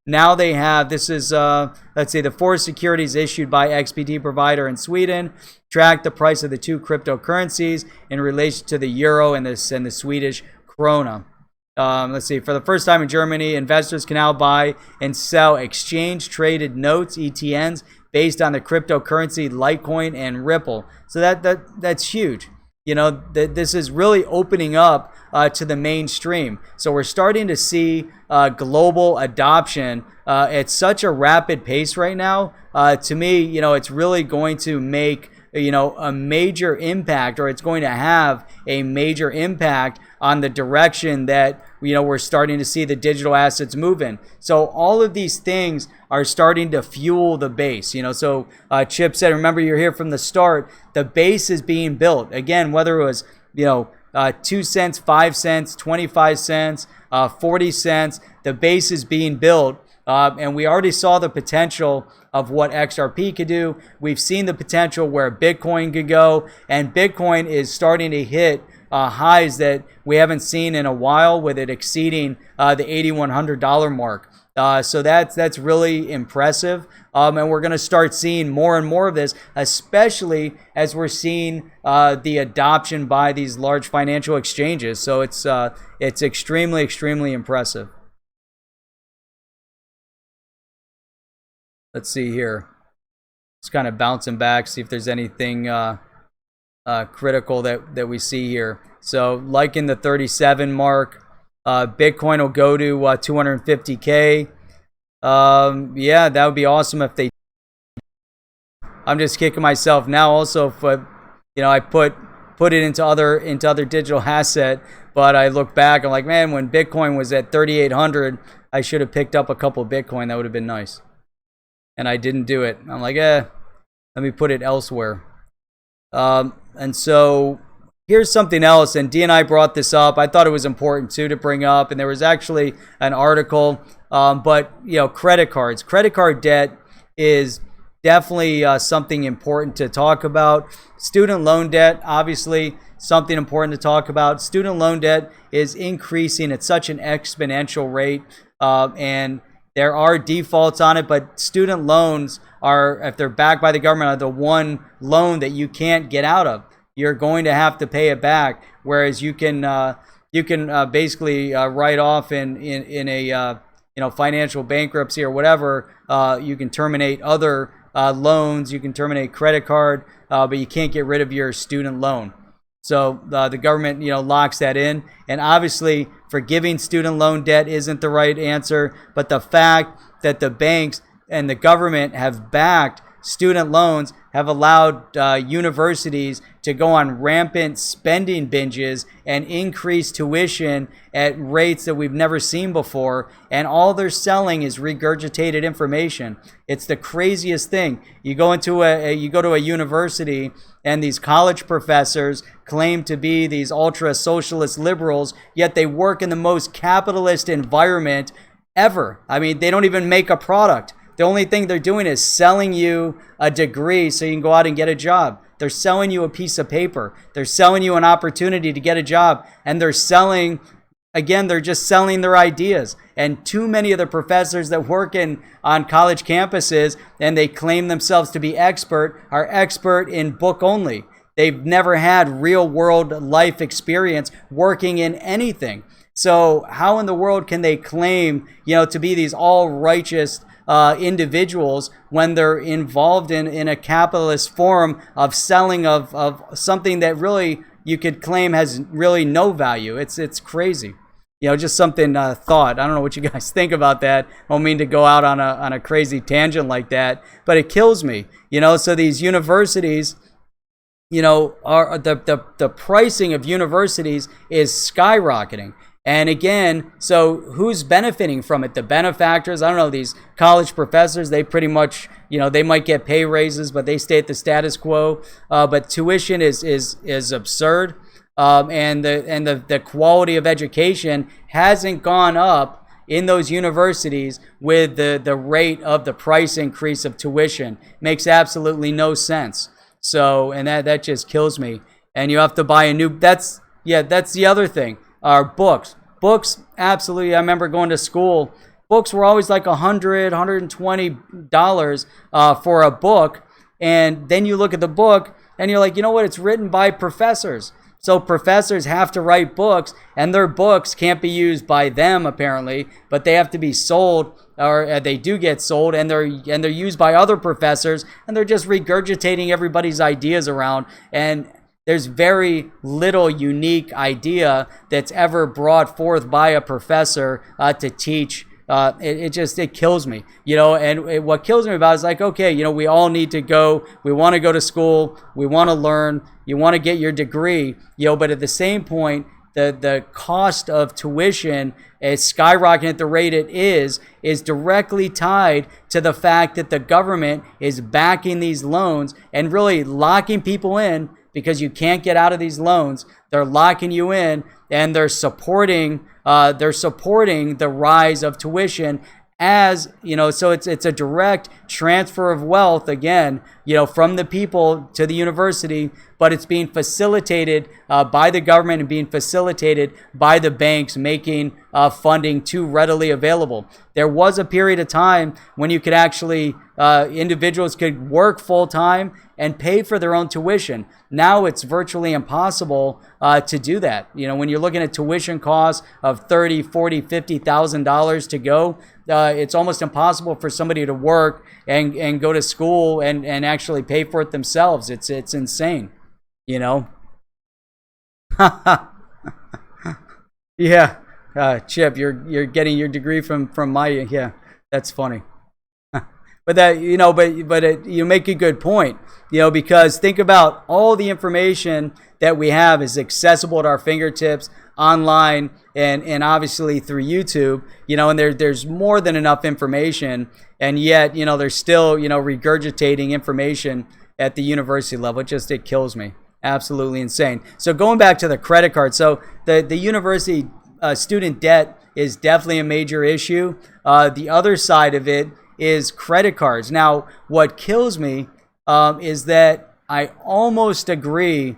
now they have, this is, let's say the 4 securities issued by XBT provider in Sweden track the price of the 2 cryptocurrencies in relation to the euro and the Swedish krona. Let's see, for the first time in Germany, investors can now buy and sell exchange-traded notes, ETNs, based on the cryptocurrency Litecoin and Ripple. So that's huge. You know, this is really opening up to the mainstream. So we're starting to see global adoption at such a rapid pace right now. To me, you know, it's really going to make, you know, a major impact, or it's going to have a major impact on the direction that, you know, we're starting to see the digital assets move in. So all of these things are starting to fuel the base, you know. So Chip said, remember, you're here from the start. The base is being built. Again, whether it was, you know, 2 cents, 5 cents, 25 cents, 40 cents, the base is being built. And we already saw the potential of what XRP could do. We've seen the potential where Bitcoin could go, and Bitcoin is starting to hit highs that we haven't seen in a while, with it exceeding the $8,100 mark. So that's really impressive. And we're going to start seeing more and more of this, especially as we're seeing the adoption by these large financial exchanges. So it's extremely, extremely impressive. Let's see here. It's kind of bouncing back, see if there's anything critical that we see here. So like in the 37 mark, Bitcoin will go to 250K. Yeah, that would be awesome if they. I'm just kicking myself now also, but you know, I put it into other digital asset, but I look back, I'm like, man, when Bitcoin was at 3,800, I should have picked up a couple of Bitcoin. That would have been nice. And I didn't do it. I'm like, let me put it elsewhere. And so here's something else, and D and I brought this up. I thought it was important too to bring up, and there was actually an article. But you know, credit cards, credit card debt is definitely something important to talk about. Student loan debt, obviously something important to talk about. Student loan debt is increasing at such an exponential rate, and there are defaults on it, but student loans are, if they're backed by the government, are the one loan that you can't get out of. You're going to have to pay it back, whereas you can basically write off in a you know, financial bankruptcy or whatever. You can terminate other loans, you can terminate credit card, but you can't get rid of your student loan. So the government, you know, locks that in. And obviously, forgiving student loan debt isn't the right answer. But the fact that the banks and the government have backed student loans have allowed universities to go on rampant spending binges and increase tuition at rates that we've never seen before. And all they're selling is regurgitated information. It's the craziest thing. You go to a university, and these college professors claim to be these ultra socialist liberals, yet they work in the most capitalist environment ever. I mean, they don't even make a product. The only thing they're doing is selling you a degree so you can go out and get a job. They're selling you a piece of paper. They're selling you an opportunity to get a job. And they're selling, again, they're just selling their ideas. And too many of the professors that work on college campuses and they claim themselves to be expert are expert in book only. They've never had real world life experience working in anything. So how in the world can they claim, you know, to be these all righteous individuals when they're involved in a capitalist form of selling of something that really you could claim has really no value? It's crazy. You know, just something thought. I don't know what you guys think about that. I don't mean to go out on a crazy tangent like that, but it kills me. You know, so these universities, you know, are the pricing of universities is skyrocketing. And again, so who's benefiting from it? The benefactors? I don't know, these college professors, they pretty much, you know, they might get pay raises, but they stay at the status quo. But tuition is absurd. And the quality of education hasn't gone up in those universities with the rate of the price increase of tuition. Makes absolutely no sense. So, and that just kills me. And you have to buy a new, that's the other thing. Our books, absolutely. I remember going to school, books were always like $120 for a book. And then you look at the book and you're like, you know what? It's written by professors. So professors have to write books, and their books can't be used by them apparently, but they have to be sold, or they do get sold, and they're used by other professors, and they're just regurgitating everybody's ideas around. And there's very little unique idea that's ever brought forth by a professor to teach. It kills me, and what kills me about it is like, okay, we all need to go, we want to go to school, we want to learn, you want to get your degree, but at the same point, the cost of tuition is skyrocketing at the rate it is directly tied to the fact that the government is backing these loans and really locking people in because you can't get out of these loans. They're locking you in, and they're supporting the rise of tuition, as so it's a direct transfer of wealth again, from the people to the university, but it's being facilitated by the government and being facilitated by the banks, making funding too readily available. There was a period of time when you could actually individuals could work full time and pay for their own tuition. Now it's virtually impossible to do that. When you're looking at tuition costs of $30,000, $40,000, $50,000 to go, it's almost impossible for somebody to work and go to school and actually pay for it themselves. It's insane, Yeah, Chip, you're getting your degree from my, yeah, that's funny. But that, you make a good point, because think about all the information that we have is accessible at our fingertips online and obviously through YouTube, and there's more than enough information, and yet, they're still, regurgitating information at the university level. It kills me. Absolutely insane. So going back to the credit card, so the university student debt is definitely a major issue. The other side of it is credit cards. Now, what kills me is that I almost agree,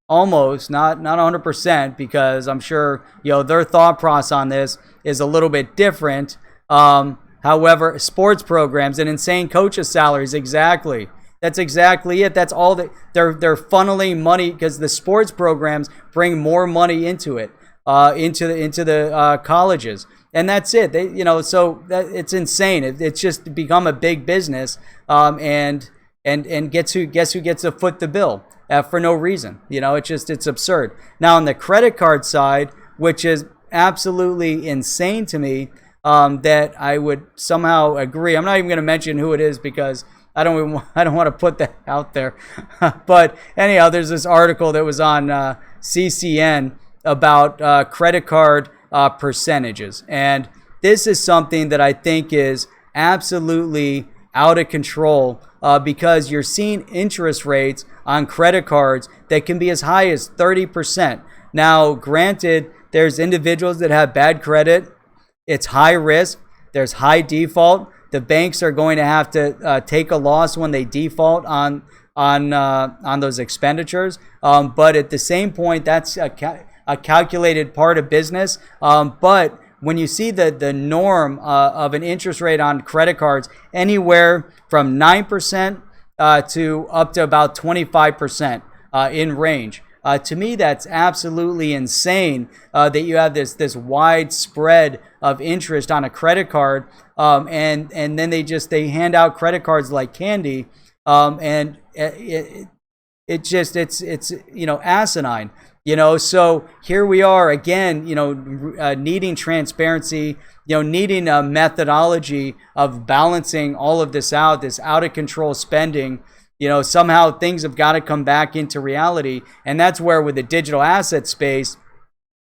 not 100%, because I'm sure their thought process on this is a little bit different. However, sports programs and insane coaches' salaries, exactly. That's exactly it. That's all that they're funneling money, because the sports programs bring more money into it, into the colleges. And that's it. So it's insane. It's just become a big business, and guess who gets to foot the bill for no reason? It's absurd. Now on the credit card side, which is absolutely insane to me, that I would somehow agree. I'm not even going to mention who it is because I don't want to put that out there. But anyhow, there's this article that was on CCN about credit card percentages. And this is something that I think is absolutely out of control, because you're seeing interest rates on credit cards that can be as high as 30%. Now, granted, there's individuals that have bad credit. It's high risk. There's high default. The banks are going to have to take a loss when they default on those expenditures. But at the same point, that's a calculated part of business. But when you see the norm of an interest rate on credit cards anywhere from 9% to up to about 25% in range, to me that's absolutely insane, that you have this wide spread of interest on a credit card, and then they hand out credit cards like candy, and it's asinine. So here we are again, needing transparency, needing a methodology of balancing all of this out, this out of control spending. Somehow things have got to come back into reality. And that's where with the digital asset space,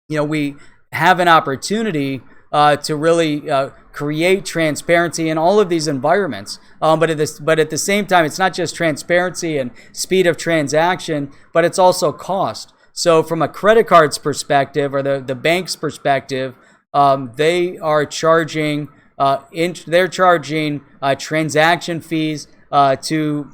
we have an opportunity to really create transparency in all of these environments. But at the same time, it's not just transparency and speed of transaction, but it's also cost. So from a credit card's perspective or the bank's perspective, they are charging transaction fees to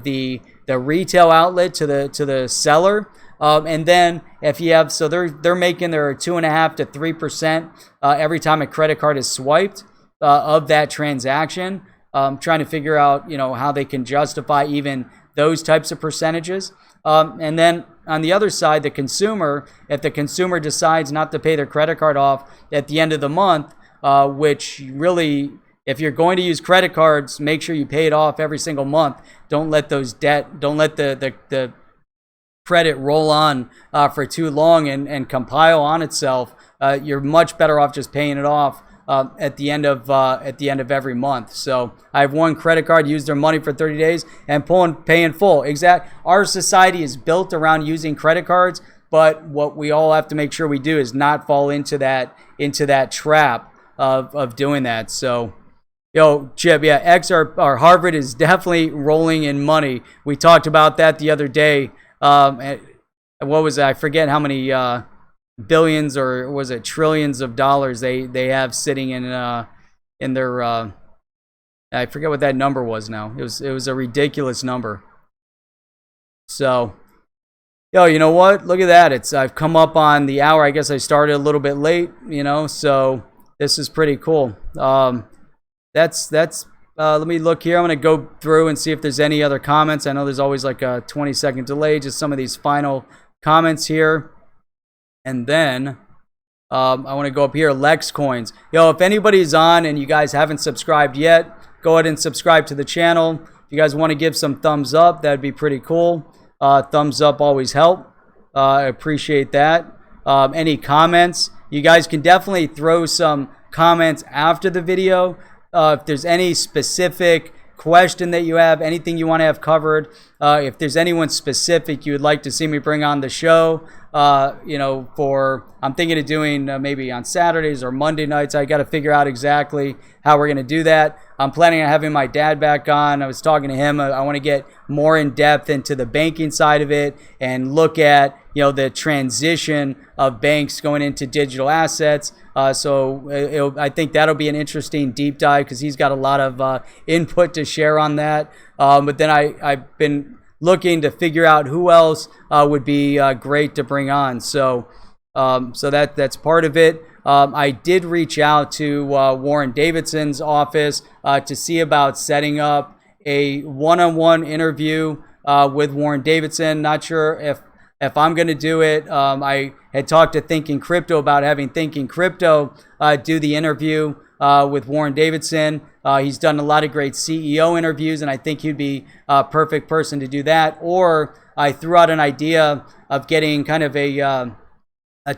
the retail outlet, to the seller. And then if you have, so they're making their 2.5% to 3% every time a credit card is swiped of that transaction. Trying to figure out, how they can justify even those types of percentages. And then on the other side, the consumer, if the consumer decides not to pay their credit card off at the end of the month, which really, if you're going to use credit cards, make sure you pay it off every single month. Don't let the credit roll on for too long and compile on itself. You're much better off just paying it off at the end of every month. So I have one credit card, use their money for 30 days and pay in full. Our society is built around using credit cards, but what we all have to make sure we do is not fall into that trap of doing that. So, Chip, yeah, Harvard is definitely rolling in money. We talked about that the other day. What was it? I forget how many billions, or was it trillions of dollars they have sitting in their I forget what that number was now. It was a ridiculous number. So, you know what? Look at that. I've come up on the hour. I guess I started a little bit late, so this is pretty cool. Let me look here. I'm going to go through and see if there's any other comments. I know there's always like a 20-second delay, just some of these final comments here. And then I want to go up here, Lex Coins. If anybody's on and you guys haven't subscribed yet, go ahead and subscribe to the channel. If you guys want to give some thumbs up, that'd be pretty cool. Thumbs up always help. I appreciate that. Any comments? You guys can definitely throw some comments after the video. If there's any specific question that you have, anything you want to have covered, if there's anyone specific you would like to see me bring on the show, I'm thinking of doing maybe on Saturdays or Monday nights. I got to figure out exactly how we're going to do that. I'm planning on having my dad back on. I was talking to him. I want to get more in depth into the banking side of it and look at, the transition of banks going into digital assets. So I think that'll be an interesting deep dive because he's got a lot of input to share on that. But then I've been looking to figure out who else would be great to bring on. So that's part of it. I did reach out to Warren Davidson's office to see about setting up a one-on-one interview with Warren Davidson. Not sure if I'm going to do it. I had talked to Thinking Crypto about having Thinking Crypto do the interview with Warren Davidson. He's done a lot of great CEO interviews, and I think he'd be a perfect person to do that. Or I threw out an idea of getting kind of a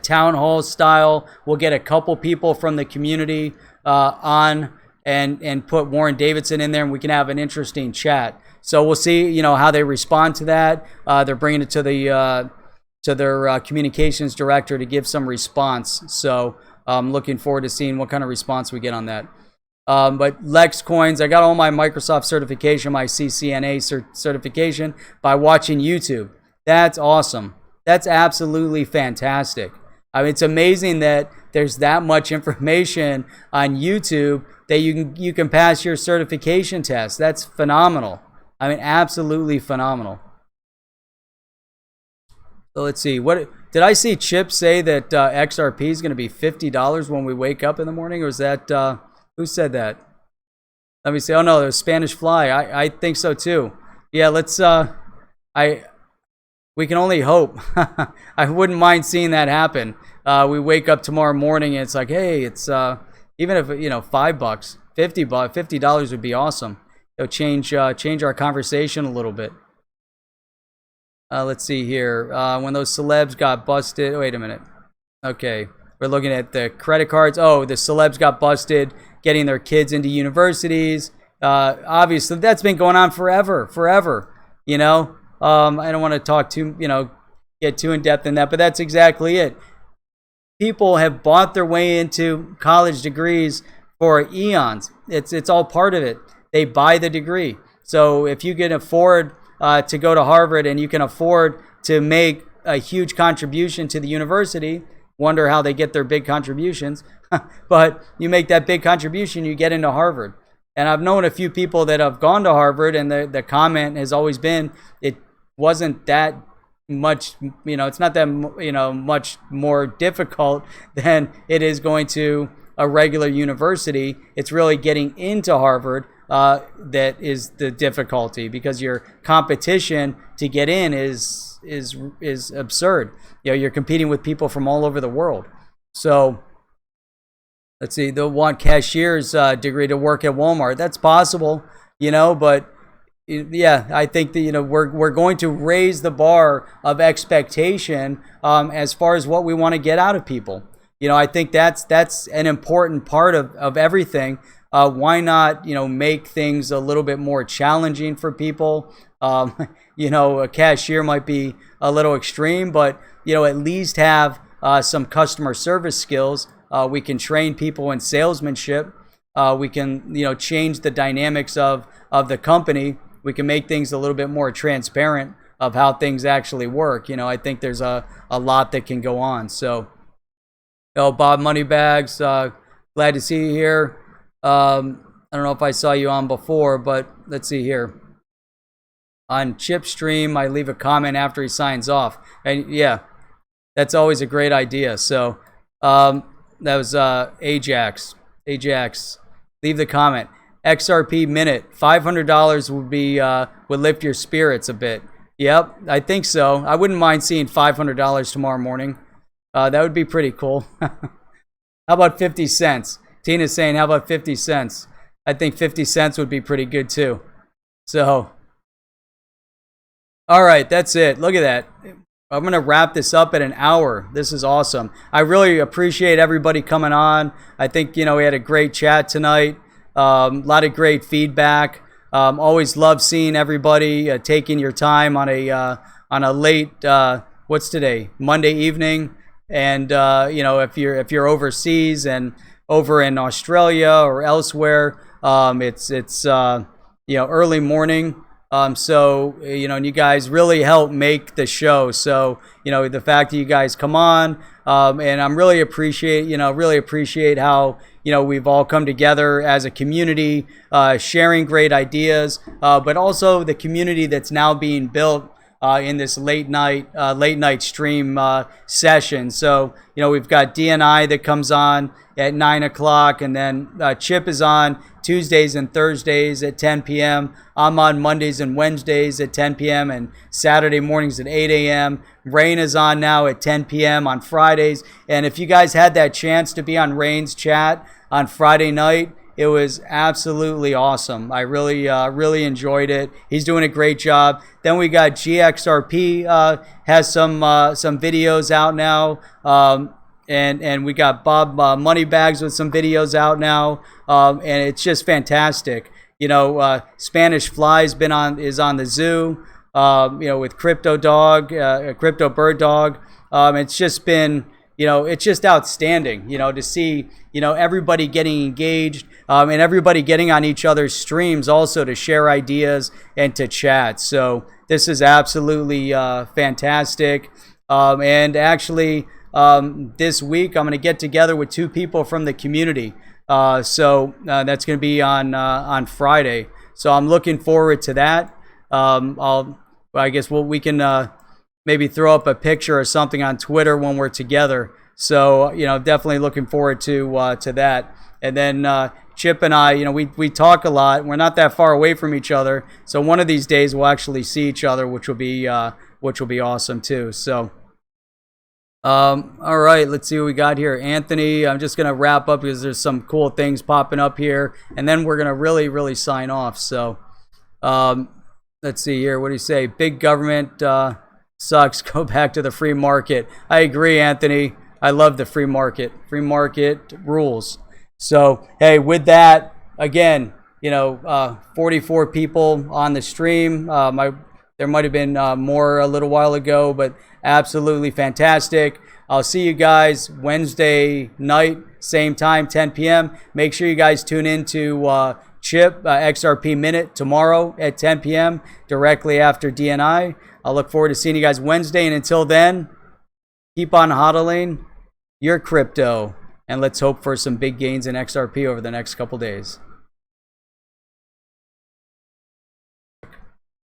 town hall style. We'll get a couple people from the community on and put Warren Davidson in there, and we can have an interesting chat. So we'll see, how they respond to that. They're bringing it to their communications director to give some response. So I'm looking forward to seeing what kind of response we get on that. But Lex Coins, I got all my Microsoft certification, my CCNA certification by watching YouTube. That's awesome. That's absolutely fantastic. I mean, it's amazing that there's that much information on YouTube that you can pass your certification test. That's phenomenal. I mean, absolutely phenomenal. So let's see. What did I see Chip say that XRP is going to be $50 when we wake up in the morning? Or was that who said that? Let me see. Oh no, there's Spanish Fly. I think so too. Yeah, let's we can only hope. I wouldn't mind seeing that happen. We wake up tomorrow morning and it's like, hey, it's even if $5, $50 would be awesome. It'll change our conversation a little bit. Let's see here. When those celebs got busted. Wait a minute. Okay, we're looking at the credit cards. Oh, the celebs got busted getting their kids into universities. Obviously, that's been going on forever. I don't want to talk get too in depth in that, but that's exactly it. People have bought their way into college degrees for eons. It's all part of it. They buy the degree. So if you can afford to go to Harvard and you can afford to make a huge contribution to the university, wonder how they get their big contributions. but you make that big contribution, you get into Harvard. And I've known a few people that have gone to Harvard, and the comment has always been, it wasn't that much, it's not that, much more difficult than it is going to a regular university. It's really getting into Harvard that is the difficulty, because your competition to get in is absurd. You're competing with people from all over the world. So let's see, they'll want cashier's degree to work at Walmart. That's possible, but yeah, I think that, we're going to raise the bar of expectation as far as what we want to get out of people. I think that's an important part of everything. Why not, make things a little bit more challenging for people? A cashier might be a little extreme, but, at least have some customer service skills. We can train people in salesmanship. We can, change the dynamics of the company. We can make things a little bit more transparent of how things actually work. I think there's a lot that can go on. So, Bob Moneybags, glad to see you here. I don't know if I saw you on before, but let's see here. On Chip's stream, I leave a comment after he signs off. And yeah, that's always a great idea. So that was Ajax. Ajax, leave the comment. XRP minute, $500 would lift your spirits a bit. Yep, I think so. I wouldn't mind seeing $500 tomorrow morning. That would be pretty cool. How about 50 cents? Tina's saying, how about 50 cents? I think 50 cents would be pretty good too. So, all right, that's it. Look at that. I'm going to wrap this up at an hour. This is awesome. I really appreciate everybody coming on. I think, we had a great chat tonight. A lot of great feedback. Always love seeing everybody taking your time on a late, what's today? Monday evening. And, if you're overseas and over in Australia or elsewhere, it's early morning. So, and you guys really help make the show. So, the fact that you guys come on, and I'm really appreciate how, we've all come together as a community, sharing great ideas, but also the community that's now being built in this late night stream session. So, we've got DNI that comes on at 9 o'clock, and then Chip is on Tuesdays and Thursdays at 10 p.m. I'm on Mondays and Wednesdays at 10 p.m. and Saturday mornings at 8 a.m. Rain is on now at 10 p.m. on Fridays. And if you guys had that chance to be on Rain's chat on Friday night, it was absolutely awesome. I really enjoyed it. He's doing a great job. Then we got GXRP has some videos out now. And we got Bob Moneybags with some videos out now, and it's just fantastic. Spanish Fly is on the zoo, with Crypto Dog, Crypto Bird Dog. It's just been, it's just outstanding, to see, everybody getting engaged, and everybody getting on each other's streams also to share ideas and to chat. So this is absolutely fantastic, and actually. This week, I'm going to get together with two people from the community. So that's going to be on Friday. So I'm looking forward to that. I guess we can maybe throw up a picture or something on Twitter when we're together. So definitely looking forward to that. And then Chip and I, we talk a lot. We're not that far away from each other. So one of these days we'll actually see each other, which will be awesome too. So. All right, let's see what we got here. Anthony, I'm just going to wrap up because there's some cool things popping up here. And then we're going to really sign off. So let's see here. What do you say? Big government sucks. Go back to the free market. I agree, Anthony. I love the free market. Free market rules. So, hey, with that, again, 44 people on the stream. There might have been more a little while ago, but absolutely fantastic. I'll see you guys Wednesday night, same time, 10 p.m. Make sure you guys tune in to Chip, XRP Minute, tomorrow at 10 p.m., directly after DNI. I'll look forward to seeing you guys Wednesday, and until then, keep on hodling your crypto. And let's hope for some big gains in XRP over the next couple days.